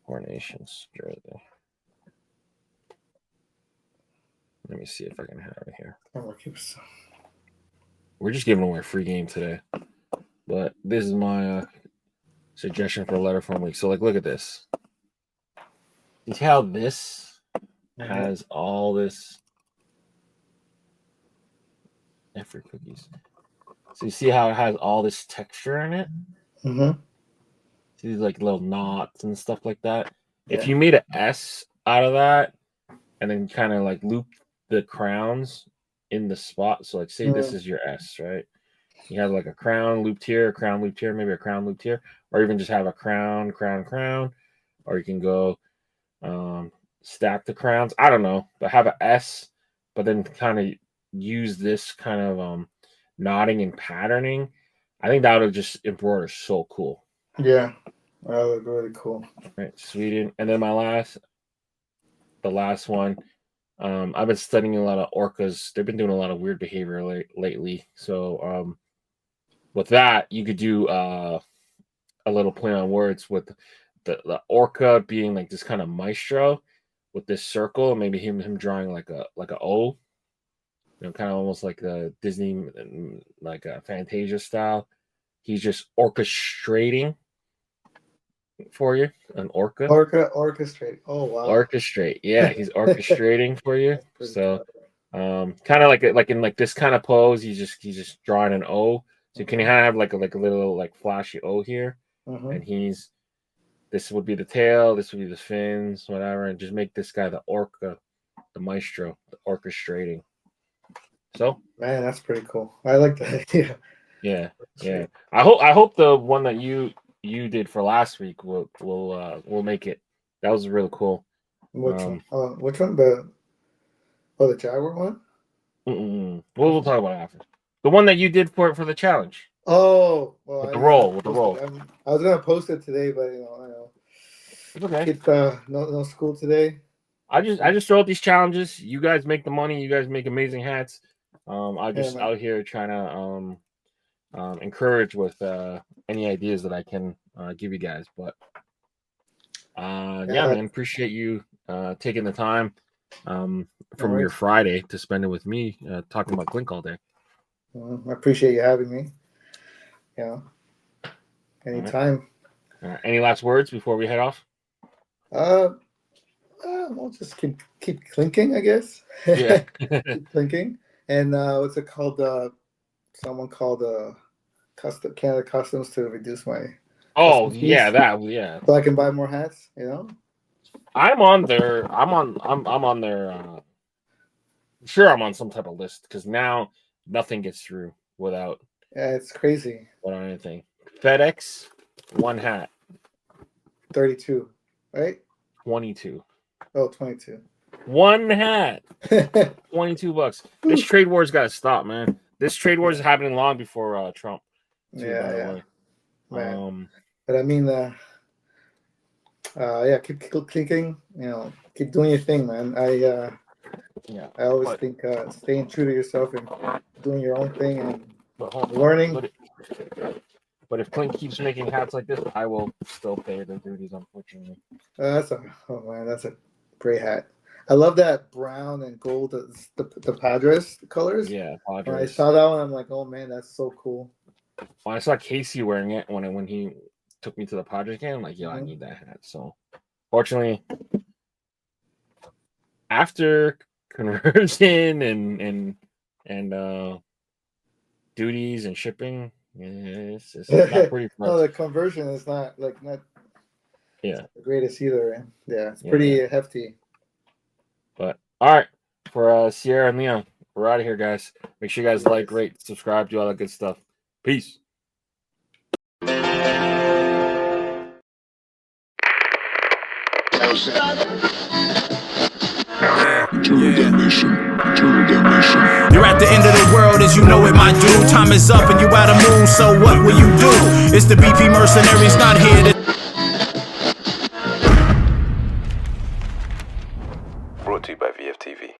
Four Nations, jersey. Let me see if I can have it here. We're just giving away a free game today. But this is my suggestion for a letter from week. So, like, look at this. You see how this has all this free cookies. So you see how it has all this texture in it? Mm-hmm. See these like little knots and stuff like that. Yeah. If you made an S out of that and then kind of like loop the crowns in the spot. So like say this is your S, right? You have like a crown looped here, maybe a crown looped here, or even just have a crown, or you can go stack the crowns. I don't know, but have an S, but then kind of use this kind of knotting and patterning. I think that would just embroider so cool. Yeah, that would be really cool. Right, Sweden. And then the last one. I've been studying a lot of orcas. They've been doing a lot of weird behavior lately. So with that, you could do a little play on words with the orca being like this kind of maestro with this circle, and maybe him drawing like a O, kind of almost like the Disney, like a Fantasia style. He's just orchestrating for you, an orca. Orchestrate. Oh wow. Orchestrate. Yeah, he's orchestrating for you. So kind of like in like this kind of pose, he's just drawing an O. So you can have like a little like flashy O here. And this would be the tail, this would be the fins, whatever, and just make this guy the orca, the maestro, the orchestrating. So man, that's pretty cool. I like that idea. Yeah. I hope the one that you did for last week will make it. That was really cool. Which one? The Jaguar one? We'll talk about it after. The one that you did for the challenge. Oh, well, with the roll. I was gonna post it today, but I know. It's okay. It's no school today. I just throw out these challenges. You guys make the money. You guys make amazing hats. I'm just out here trying to encourage with any ideas that I can give you guys. But man, appreciate you taking the time from your Friday to spend it with me talking about Clink all day. I appreciate you having me. Anytime. All right. Any last words before we head off? We'll just keep clinking, I guess. Yeah. Keep clinking. And what's it called? Someone called Canada Customs to reduce my. Oh yeah, that. So I can buy more hats. I'm on their. I'm on their. I'm sure I'm on some type of list because now nothing gets through without. Yeah, it's crazy. Without anything. FedEx, one hat. 32, right? 22. Oh, 22. One hat. $22. This trade war's got to stop, man. This trade war is happening long before Trump. Yeah. But I mean, keep clinking. Keep doing your thing, man. I always think staying true to yourself and doing your own thing and learning. But if Clink keeps making hats like this, I will still pay the duties, unfortunately. That's a great hat. I love that brown and gold, the Padres colors. Yeah, Padres. When I saw that one, I'm like, oh man, that's so cool. When I saw Casey wearing it when he took me to the Padres game, I'm like, I need that hat. So, fortunately, after conversion and duties and shipping, it's not pretty much. No, the conversion is not the greatest either. Yeah, it's pretty hefty. But all right, for Sierra and Leon, we're out of here, guys. Make sure you guys like, rate, subscribe, do all that good stuff. Peace. Eternal damnation. You're at the end of the world as you know it, my dude. Time is up and you out of mood, so what will you do? It's the BP mercenaries not here to... Brought to you by VFTV.